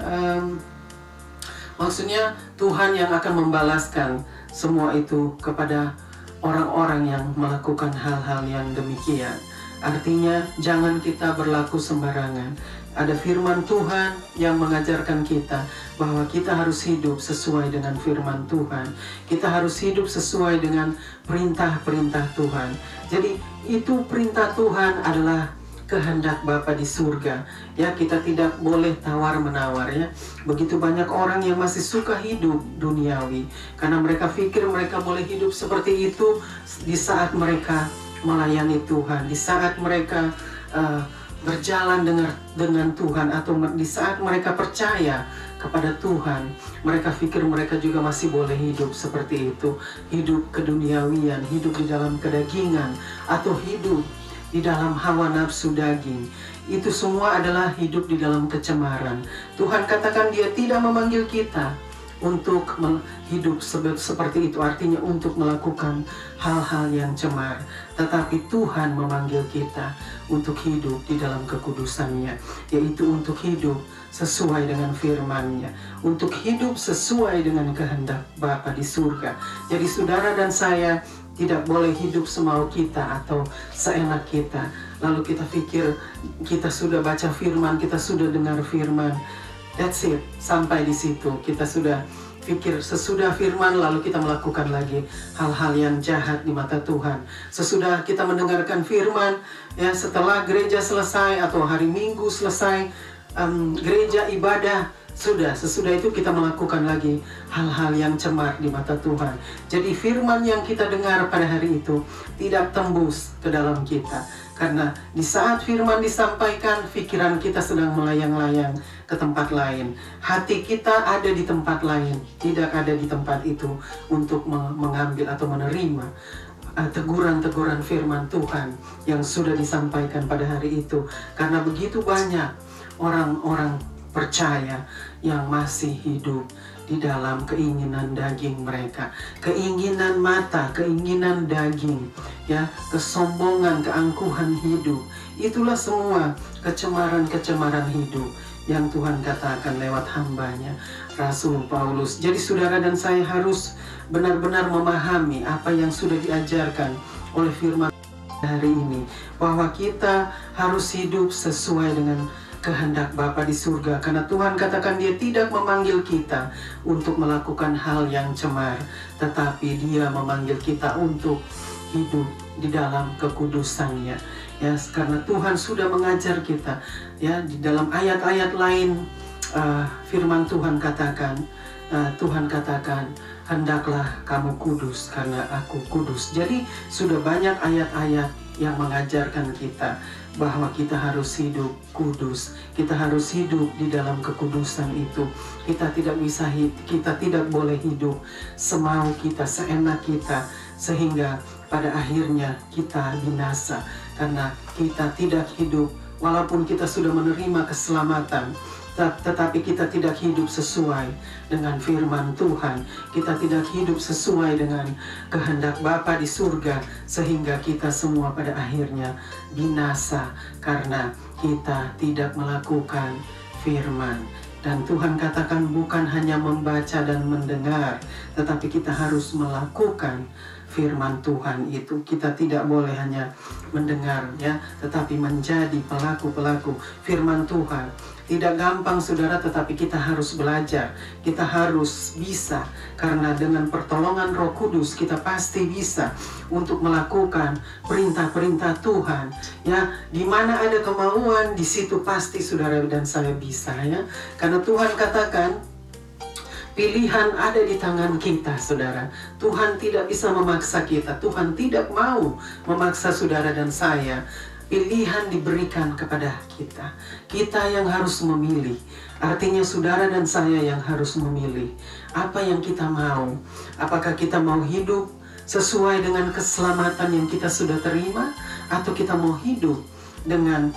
Maksudnya Tuhan yang akan membalaskan semua itu kepada orang-orang yang melakukan hal-hal yang demikian. Artinya jangan kita berlaku sembarangan. Ada firman Tuhan yang mengajarkan kita bahwa kita harus hidup sesuai dengan firman Tuhan. Kita harus hidup sesuai dengan perintah-perintah Tuhan. Jadi itu perintah Tuhan adalah kehendak Bapa di surga. Ya, kita tidak boleh tawar-menawar ya. Begitu banyak orang yang masih suka hidup duniawi karena mereka pikir mereka boleh hidup seperti itu di saat mereka melayani Tuhan, di saat mereka berjalan dengan Tuhan, atau di saat mereka percaya kepada Tuhan, mereka pikir mereka juga masih boleh hidup seperti itu. Hidup keduniawian, hidup di dalam kedagingan, atau hidup di dalam hawa nafsu daging. Itu semua adalah hidup di dalam kecemaran. Tuhan katakan Dia tidak memanggil kita untuk hidup seperti itu, artinya untuk melakukan hal-hal yang cemar. Tetapi Tuhan memanggil kita untuk hidup di dalam kekudusannya, yaitu untuk hidup sesuai dengan firman-Nya, untuk hidup sesuai dengan kehendak Bapa di surga. Jadi saudara dan saya tidak boleh hidup semau kita atau seenak kita. Lalu kita pikir kita sudah baca firman, kita sudah dengar firman, that's it, sampai di situ. Kita sudah pikir sesudah firman lalu kita melakukan lagi hal-hal yang jahat di mata Tuhan. Sesudah kita mendengarkan firman, ya, setelah gereja selesai atau hari Minggu selesai, gereja ibadah, sesudah itu kita melakukan lagi hal-hal yang cemar di mata Tuhan. Jadi firman yang kita dengar pada hari itu tidak tembus ke dalam kita. Karena di saat firman disampaikan, pikiran kita sedang melayang-layang ke tempat lain. Hati kita ada di tempat lain, tidak ada di tempat itu untuk mengambil atau menerima teguran-teguran firman Tuhan yang sudah disampaikan pada hari itu. Karena begitu banyak orang-orang percaya yang masih hidup di dalam keinginan daging mereka, keinginan mata, keinginan daging, ya, kesombongan, keangkuhan hidup. Itulah semua kecemaran-kecemaran hidup yang Tuhan katakan lewat hamba-Nya, Rasul Paulus. Jadi saudara dan saya harus benar-benar memahami apa yang sudah diajarkan oleh firman hari ini, bahwa kita harus hidup sesuai dengan kehendak Bapa di surga. Karena Tuhan katakan Dia tidak memanggil kita untuk melakukan hal yang cemar, tetapi Dia memanggil kita untuk hidup di dalam kekudusan-Nya. Ya, karena Tuhan sudah mengajar kita, ya, di dalam ayat-ayat lain, firman Tuhan katakan, hendaklah kamu kudus karena aku kudus. Jadi sudah banyak ayat-ayat yang mengajarkan kita bahwa kita harus hidup kudus, kita harus hidup di dalam kekudusan itu. Kita tidak boleh hidup semau kita, seenak kita, sehingga pada akhirnya kita binasa. Karena kita tidak hidup, walaupun kita sudah menerima keselamatan, tetapi kita tidak hidup sesuai dengan firman Tuhan. Kita tidak hidup sesuai dengan kehendak Bapa di surga, sehingga kita semua pada akhirnya binasa karena kita tidak melakukan firman. Dan Tuhan katakan bukan hanya membaca dan mendengar, tetapi kita harus melakukan firman Tuhan itu. Kita tidak boleh hanya mendengar, ya, tetapi menjadi pelaku-pelaku firman Tuhan. Tidak gampang saudara, tetapi kita harus belajar. Kita harus bisa, karena dengan pertolongan Roh Kudus kita pasti bisa untuk melakukan perintah-perintah Tuhan. Ya, di mana ada kemauan, di situ pasti saudara dan saya bisa, ya. Karena Tuhan katakan pilihan ada di tangan kita, saudara. Tuhan tidak bisa memaksa kita. Tuhan tidak mau memaksa saudara dan saya. Pilihan diberikan kepada kita. Kita yang harus memilih. Artinya saudara dan saya yang harus memilih apa yang kita mau. Apakah kita mau hidup sesuai dengan keselamatan yang kita sudah terima, atau kita mau hidup dengan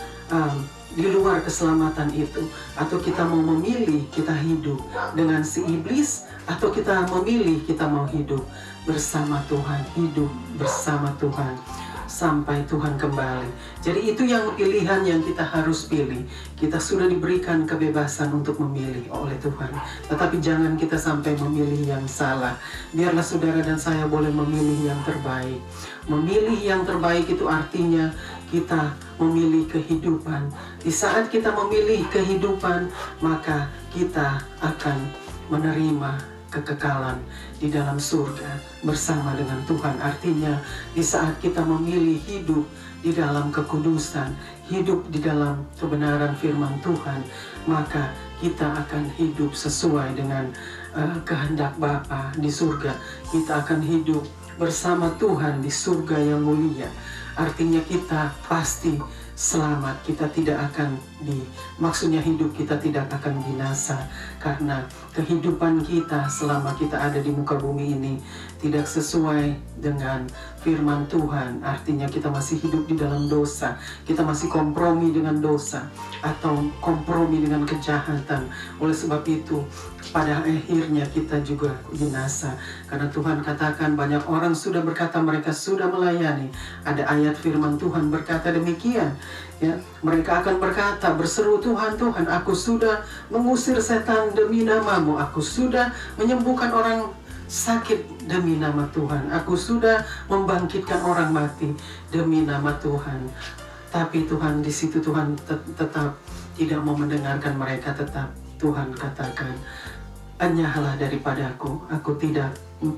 di luar keselamatan itu, atau kita mau memilih kita hidup dengan si iblis, atau kita memilih kita mau hidup bersama Tuhan, hidup bersama Tuhan. sampai Tuhan kembali. Jadi itu yang pilihan yang kita harus pilih. Kita sudah diberikan kebebasan untuk memilih oleh Tuhan. Tetapi jangan kita sampai memilih yang salah. Biarlah saudara dan saya boleh memilih yang terbaik. Memilih yang terbaik itu artinya kita memilih kehidupan. Di saat kita memilih kehidupan, maka kita akan menerima kekekalan di dalam surga bersama dengan Tuhan. Artinya di saat kita memilih hidup di dalam kekudusan, hidup di dalam kebenaran firman Tuhan, maka kita akan hidup sesuai dengan kehendak Bapa di surga. Kita akan hidup bersama Tuhan di surga yang mulia. Artinya kita pasti selamat, kita tidak akan maksudnya hidup kita tidak akan binasa, karena kehidupan kita selama kita ada di muka bumi ini tidak sesuai dengan firman Tuhan. Artinya kita masih hidup di dalam dosa, kita masih kompromi dengan dosa atau kompromi dengan kejahatan. Oleh sebab itu pada akhirnya kita juga binasa, karena Tuhan katakan banyak orang sudah berkata mereka sudah melayani. Ada ayat firman Tuhan berkata demikian, ya, mereka akan berkata, berseru, Tuhan, Tuhan, aku sudah mengusir setan demi namamu, aku sudah menyembuhkan orang sakit demi nama Tuhan, aku sudah membangkitkan orang mati demi nama Tuhan. Tapi Tuhan di situ Tuhan tetap tidak mau mendengarkan mereka. Tetap Tuhan katakan, enyahlah daripadaku, aku tidak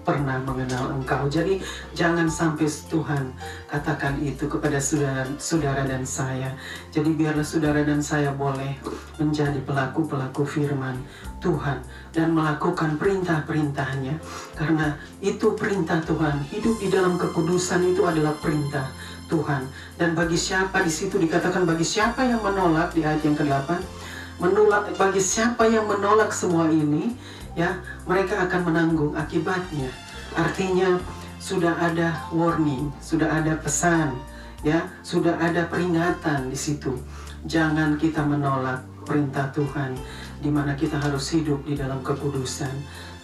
pernah mengenal engkau. Jadi jangan sampai Tuhan katakan itu kepada saudara dan saya. Jadi biarlah saudara dan saya boleh menjadi pelaku-pelaku firman Tuhan dan melakukan perintah-perintahnya, karena itu perintah Tuhan. Hidup di dalam kekudusan itu adalah perintah Tuhan. Dan bagi siapa, di situ dikatakan bagi siapa yang menolak, di ayat yang ke-8, menolak, bagi siapa yang menolak semua ini, ya, mereka akan menanggung akibatnya. Artinya sudah ada warning, sudah ada pesan, ya, sudah ada peringatan di situ. Jangan kita menolak perintah Tuhan, di mana kita harus hidup di dalam kekudusan.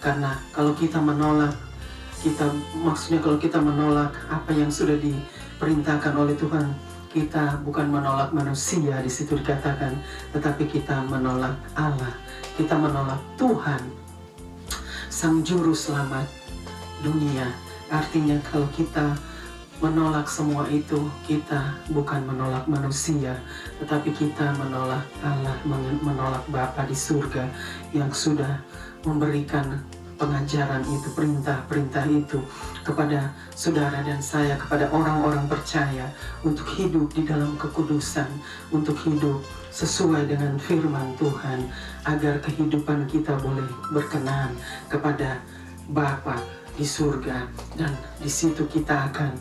Karena kalau kita menolak, maksudnya kalau kita menolak apa yang sudah diperintahkan oleh Tuhan, kita bukan menolak manusia di situ dikatakan, tetapi kita menolak Allah, kita menolak Tuhan, Sang Juru Selamat dunia. Artinya kalau kita menolak semua itu, kita bukan menolak manusia, tetapi kita menolak Allah, menolak Bapa di surga yang sudah memberikan pengajaran itu, perintah-perintah itu kepada saudara dan saya, kepada orang-orang percaya untuk hidup di dalam kekudusan, untuk hidup sesuai dengan firman Tuhan, agar kehidupan kita boleh berkenan kepada Bapa di surga, dan di situ kita akan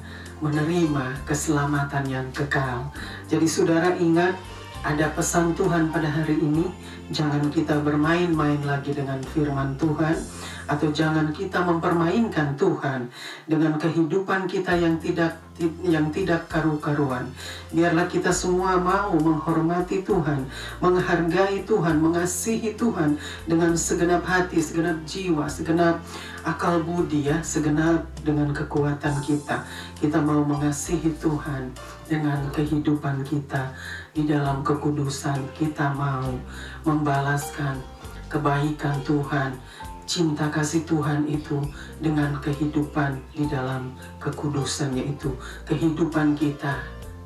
menerima keselamatan yang kekal. Jadi saudara ingat, ada pesan Tuhan pada hari ini, jangan kita bermain-main lagi dengan firman Tuhan, atau jangan kita mempermainkan Tuhan dengan kehidupan kita yang tidak karu-karuan. Biarlah kita semua mau menghormati Tuhan, menghargai Tuhan, mengasihi Tuhan dengan segenap hati, segenap jiwa, segenap akal budi, ya, segenap dengan kekuatan kita. Kita mau mengasihi Tuhan dengan kehidupan kita di dalam kekudusan. Kita mau membalaskan kebaikan Tuhan, cinta kasih Tuhan itu dengan kehidupan di dalam kekudusan, yaitu kehidupan kita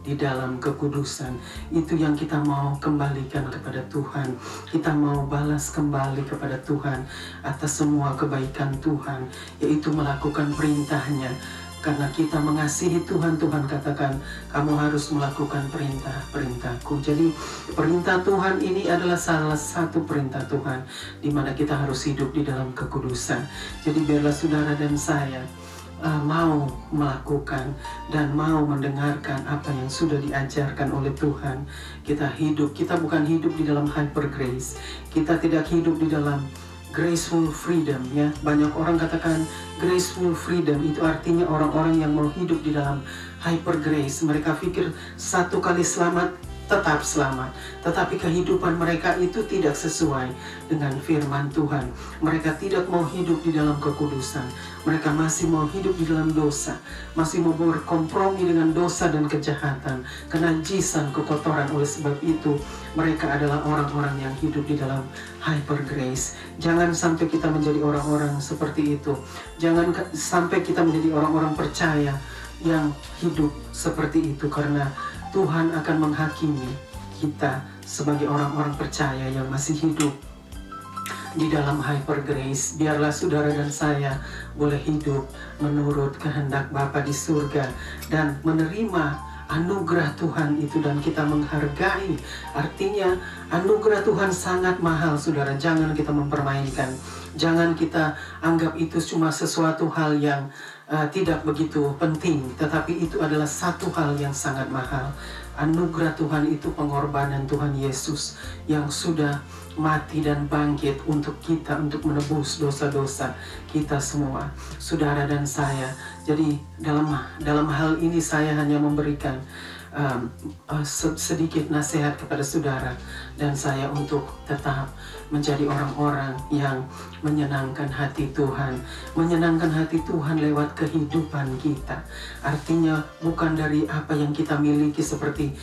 di dalam kekudusan. Itu yang kita mau kembalikan kepada Tuhan. Kita mau balas kembali kepada Tuhan atas semua kebaikan Tuhan, yaitu melakukan perintahnya. Karena kita mengasihi Tuhan, Tuhan katakan, kamu harus melakukan perintah-perintahku. Jadi perintah Tuhan ini adalah salah satu perintah Tuhan, di mana kita harus hidup di dalam kekudusan. Jadi biarlah saudara dan saya mau melakukan dan mau mendengarkan apa yang sudah diajarkan oleh Tuhan. Kita bukan hidup di dalam hyper grace. Kita tidak hidup di dalam graceful freedom, ya. Banyak orang katakan graceful freedom itu artinya orang-orang yang mau hidup di dalam hyper grace. Mereka pikir satu kali selamat tetap selamat. Tetapi kehidupan mereka itu tidak sesuai dengan firman Tuhan. Mereka tidak mau hidup di dalam kekudusan. Mereka masih mau hidup di dalam dosa. Masih mau berkompromi dengan dosa dan kejahatan, kenajisan, kekotoran. Oleh sebab itu, mereka adalah orang-orang yang hidup di dalam hyper grace. Jangan sampai kita menjadi orang-orang seperti itu. Jangan sampai kita menjadi orang-orang percaya yang hidup seperti itu, karena Tuhan akan menghakimi kita sebagai orang-orang percaya yang masih hidup di dalam hyper grace. Biarlah saudara dan saya boleh hidup menurut kehendak Bapa di surga dan menerima anugerah Tuhan itu, dan kita menghargai. Artinya anugerah Tuhan sangat mahal, saudara. Jangan kita mempermainkan. Jangan kita anggap itu cuma sesuatu hal yang tidak begitu penting, tetapi itu adalah satu hal yang sangat mahal. Anugerah Tuhan itu pengorbanan Tuhan Yesus yang sudah mati dan bangkit untuk kita, untuk menebus dosa-dosa kita semua, saudara dan saya. Jadi dalam hal ini saya hanya memberikan sedikit nasihat kepada saudara dan saya untuk tetap menjadi orang-orang yang menyenangkan hati Tuhan. Menyenangkan hati Tuhan lewat kehidupan kita. Artinya bukan dari apa yang kita miliki seperti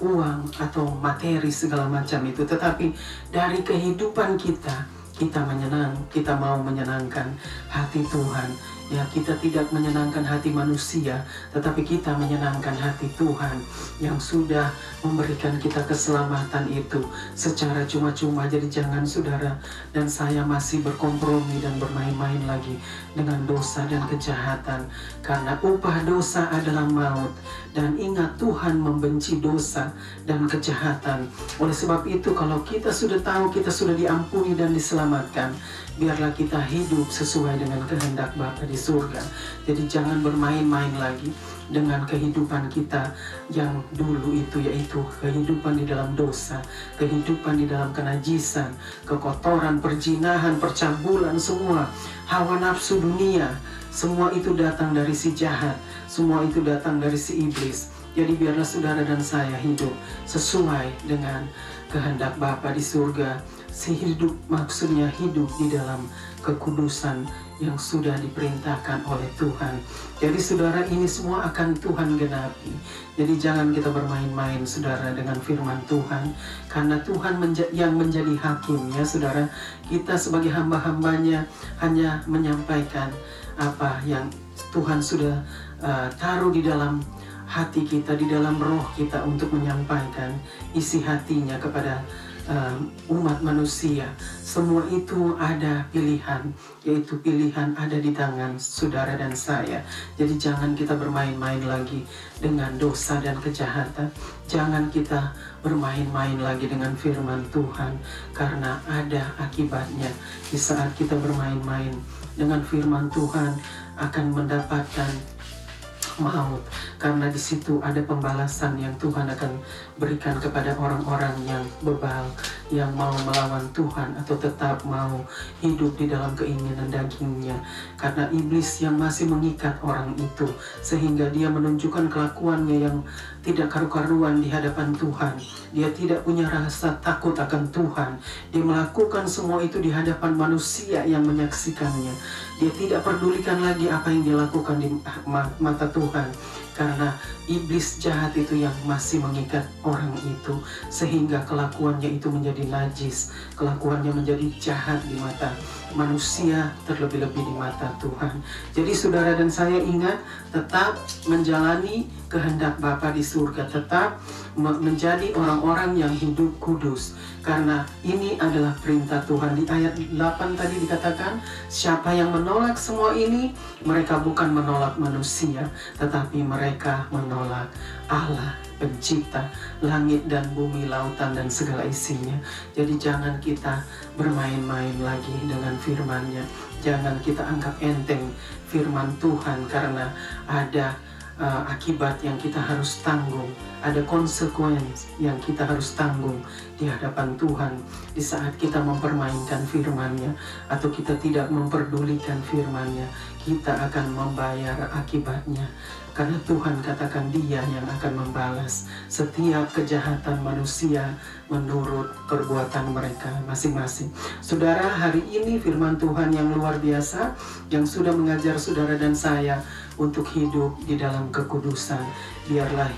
uang atau materi segala macam itu, tetapi dari kehidupan kita kita mau menyenangkan hati Tuhan. Ya, kita tidak menyenangkan hati manusia, tetapi kita menyenangkan hati Tuhan yang sudah memberikan kita keselamatan itu secara cuma-cuma. Jadi jangan saudara dan saya masih berkompromi dan bermain-main lagi dengan dosa dan kejahatan, karena upah dosa adalah maut. Dan ingat, Tuhan membenci dosa dan kejahatan. Oleh sebab itu, kalau kita sudah tahu kita sudah diampuni dan diselamatkan, biarlah kita hidup sesuai dengan kehendak Bapa di surga. Jadi jangan bermain-main lagi dengan kehidupan kita yang dulu itu, yaitu kehidupan di dalam dosa, kehidupan di dalam kenajisan, kekotoran, perzinahan, percabulan, semua hawa nafsu dunia. Semua itu datang dari si jahat, semua itu datang dari si iblis. Jadi biarlah saudara dan saya hidup sesuai dengan kehendak Bapa di surga. Si hidup maksudnya hidup di dalam kekudusan yang sudah diperintahkan oleh Tuhan. Jadi saudara, ini semua akan Tuhan genapi. Jadi jangan kita bermain-main saudara dengan firman Tuhan, karena Tuhan yang menjadi hakim ya saudara. Kita sebagai hamba-hambanya hanya menyampaikan apa yang Tuhan sudah taruh di dalam hati kita, di dalam roh kita, untuk menyampaikan isi hatinya kepada umat manusia. Semua itu ada pilihan, yaitu pilihan ada di tangan saudara dan saya. Jadi jangan kita bermain-main lagi dengan dosa dan kejahatan. Jangan kita bermain-main lagi dengan firman Tuhan, karena ada akibatnya. Di saat kita bermain-main dengan firman Tuhan akan mendapatkan maut, karena di situ ada pembalasan yang Tuhan akan berikan kepada orang-orang yang bebal, yang mau melawan Tuhan atau tetap mau hidup di dalam keinginan dagingnya. Karena iblis yang masih mengikat orang itu sehingga dia menunjukkan kelakuannya yang tidak karu-karuan di hadapan Tuhan. Dia tidak punya rasa takut akan Tuhan. Dia melakukan semua itu di hadapan manusia yang menyaksikannya. Dia tidak pedulikan lagi apa yang dilakukan di mata Tuhan, karena iblis jahat itu yang masih mengikat orang itu sehingga kelakuannya itu menjadi najis, kelakuannya menjadi jahat di mata manusia, terlebih-lebih di mata Tuhan. Jadi saudara dan saya ingat, tetap menjalani kehendak Bapa di surga, tetap menjadi orang-orang yang hidup kudus, karena ini adalah perintah Tuhan. Di ayat 8 tadi dikatakan, siapa yang menolak semua ini, mereka bukan menolak manusia, tetapi mereka menolak Allah pencipta langit dan bumi, lautan dan segala isinya. Jadi jangan kita bermain-main lagi dengan firman-Nya. Jangan kita anggap enteng firman Tuhan, karena ada akibat yang kita harus tanggung, ada konsekuensi yang kita harus tanggung di hadapan Tuhan di saat kita mempermainkan firman-Nya atau kita tidak memperdulikan firman-Nya. Kita akan membayar akibatnya, karena Tuhan katakan Dia yang akan membalas setiap kejahatan manusia menurut perbuatan mereka masing-masing. Saudara, hari ini firman Tuhan yang luar biasa yang sudah mengajar saudara dan saya untuk hidup di dalam kekudusan. Biarlah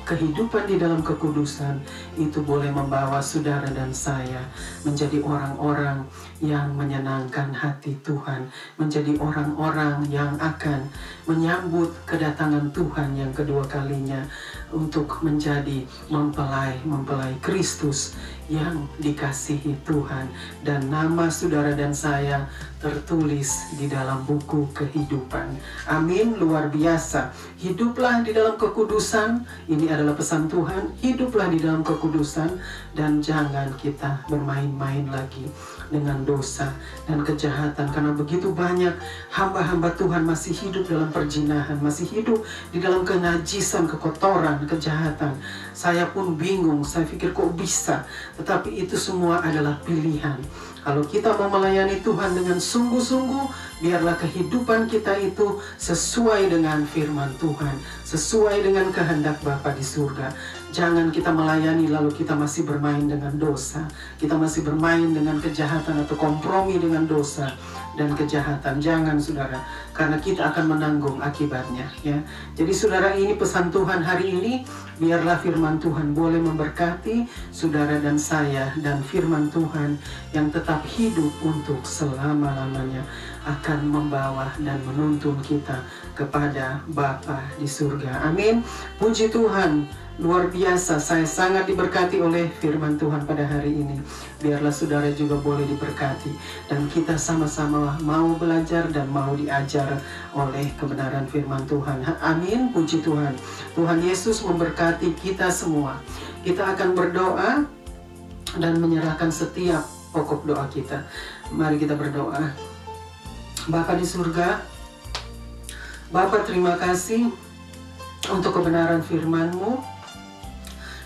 kehidupan di dalam kekudusan itu boleh membawa saudara dan saya menjadi orang-orang yang menyenangkan hati Tuhan, menjadi orang-orang yang akan menyambut kedatangan Tuhan yang kedua kalinya untuk menjadi mempelai Kristus yang dikasihi Tuhan, dan nama saudara dan saya tertulis di dalam buku kehidupan. Amin, luar biasa. Hiduplah di dalam kekudusan. Ini adalah pesan Tuhan. Hiduplah di dalam kekudusan dan jangan kita bermain-main lagi dengan dosa dan kejahatan, karena begitu banyak hamba-hamba Tuhan masih hidup dalam perzinahan, masih hidup di dalam kenajisan, kekotoran, kejahatan. Saya pun bingung, saya pikir kok bisa, tetapi itu semua adalah pilihan. Kalau kita mau melayani Tuhan dengan sungguh-sungguh, biarlah kehidupan kita itu sesuai dengan firman Tuhan, sesuai dengan kehendak Bapa di surga. Jangan kita melayani lalu kita masih bermain dengan dosa, kita masih bermain dengan kejahatan atau kompromi dengan dosa dan kejahatan. Jangan, saudara, karena kita akan menanggung akibatnya, ya. Jadi saudara, ini pesan Tuhan hari ini. Biarlah firman Tuhan boleh memberkati saudara dan saya, dan firman Tuhan yang tetap hidup untuk selama-lamanya akan membawa dan menuntun kita kepada Bapa di surga. Amin. Puji Tuhan. Luar biasa, saya sangat diberkati oleh firman Tuhan pada hari ini. Biarlah saudara juga boleh diberkati, dan kita sama-sama mau belajar dan mau diajar oleh kebenaran firman Tuhan. Amin, puji Tuhan. Tuhan Yesus memberkati kita semua. Kita akan berdoa dan menyerahkan setiap pokok doa kita. Mari kita berdoa. Bapa di surga, Bapa, terima kasih untuk kebenaran firman-Mu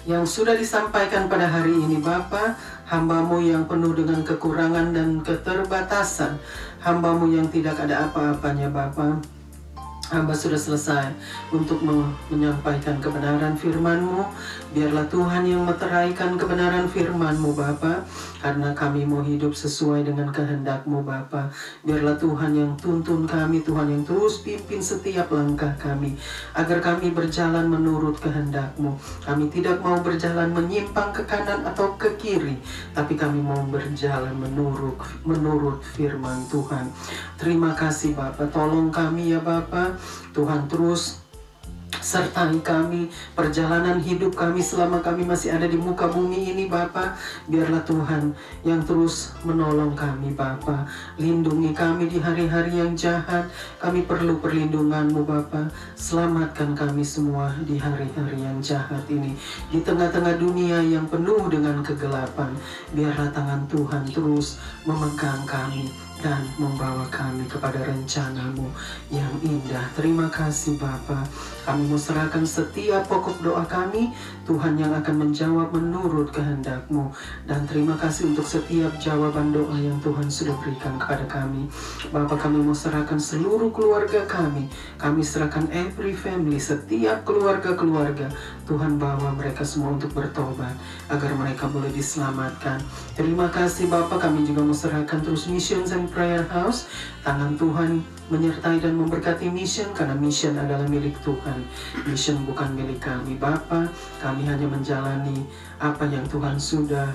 yang sudah disampaikan pada hari ini. Bapa, hamba-Mu yang penuh dengan kekurangan dan keterbatasan, hamba-Mu yang tidak ada apa-apanya, Bapa, hamba sudah selesai untuk menyampaikan kebenaran firman-Mu. Biarlah Tuhan yang meteraikan kebenaran firman-Mu, Bapa, karena kami mau hidup sesuai dengan kehendak-Mu, Bapa. Biarlah Tuhan yang tuntun kami, Tuhan yang terus pimpin setiap langkah kami, agar kami berjalan menurut kehendak-Mu. Kami tidak mau berjalan menyimpang ke kanan atau ke kiri, tapi kami mau berjalan menurut firman Tuhan. Terima kasih, Bapa. Tolong kami, ya Bapa. Tuhan, terus sertai kami, perjalanan hidup kami selama kami masih ada di muka bumi ini, Bapa. Biarlah Tuhan yang terus menolong kami, Bapa. Lindungi kami di hari-hari yang jahat. Kami perlu perlindungan-Mu, Bapa. Selamatkan kami semua di hari-hari yang jahat ini, di tengah-tengah dunia yang penuh dengan kegelapan. Biarlah tangan Tuhan terus memegang kami dan membawa kami kepada rencana-Mu yang indah. Terima kasih, Bapa. Kami mau serahkan setiap pokok doa kami, Tuhan yang akan menjawab menurut kehendak-Mu. Dan terima kasih untuk setiap jawaban doa yang Tuhan sudah berikan kepada kami. Bapa, kami mau serahkan seluruh keluarga kami. Kami serahkan every family, setiap keluarga-keluarga. Tuhan bawa mereka semua untuk bertobat, agar mereka boleh diselamatkan. Terima kasih, Bapa. Kami juga mau serahkan terus Missions and Prayer House. Tangan Tuhan menyertai dan memberkati mission, karena mission adalah milik Tuhan. Mission bukan milik kami, Bapa. Kami hanya menjalani apa yang Tuhan sudah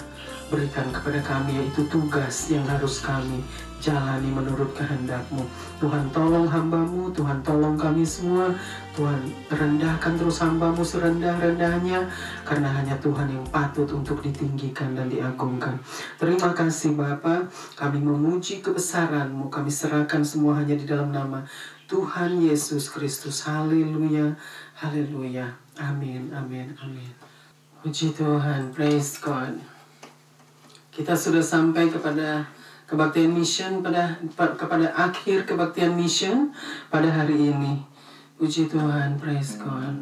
berikan kepada kami, yaitu tugas yang harus kami jalani menurut kehendak-Mu. Tuhan, tolong hamba-Mu, Tuhan tolong kami semua. Tuhan, rendahkan terus hamba-Mu serendah-rendahnya, karena hanya Tuhan yang patut untuk ditinggikan dan diagungkan. Terima kasih, Bapa. Kami memuji kebesaran-Mu. Kami serahkan semua hanya di dalam nama Tuhan Yesus Kristus. Haleluya, haleluya. Amin, amin, amin. Puji Tuhan, praise God. Kita sudah sampai kepada kebaktian mission, kepada akhir kebaktian mission pada hari ini. Puji Tuhan, praise God.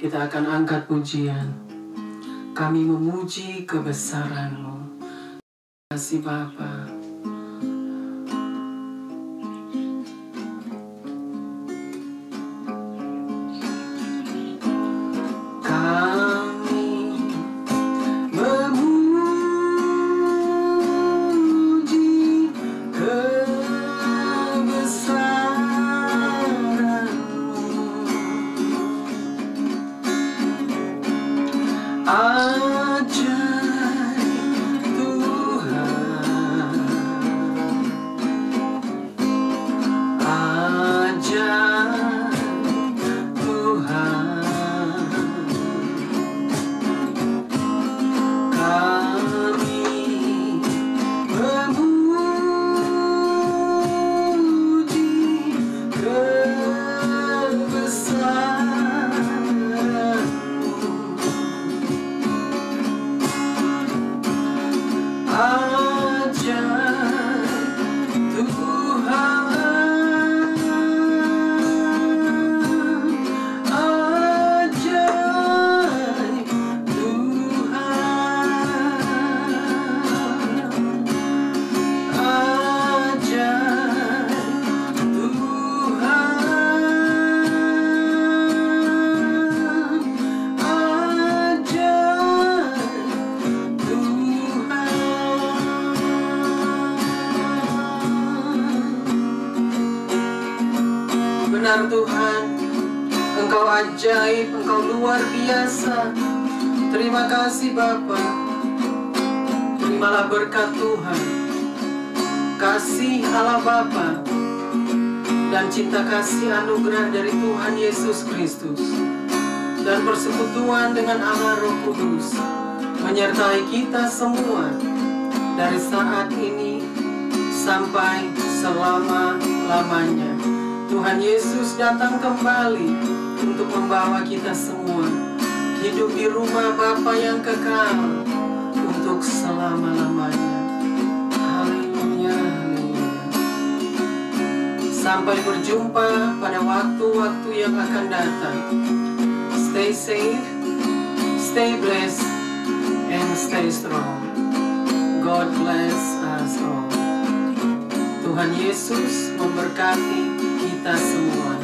Kita akan angkat pujian. Kami memuji kebesaran-Mu. Terima kasih Bapa. Benar Tuhan, Engkau ajaib, Engkau luar biasa. Terima kasih Bapa. Terimalah berkat Tuhan, kasih Allah Bapa, dan cinta kasih anugerah dari Tuhan Yesus Kristus, dan persekutuan dengan Allah Roh Kudus menyertai kita semua dari saat ini sampai selama-lamanya. Tuhan Yesus datang kembali untuk membawa kita semua hidup di rumah Bapa yang kekal untuk selama-lamanya. Haleluya, haleluya. Sampai berjumpa pada waktu-waktu yang akan datang. Stay safe, stay blessed, and stay strong. God bless us all. Tuhan Yesus memberkati kita semua.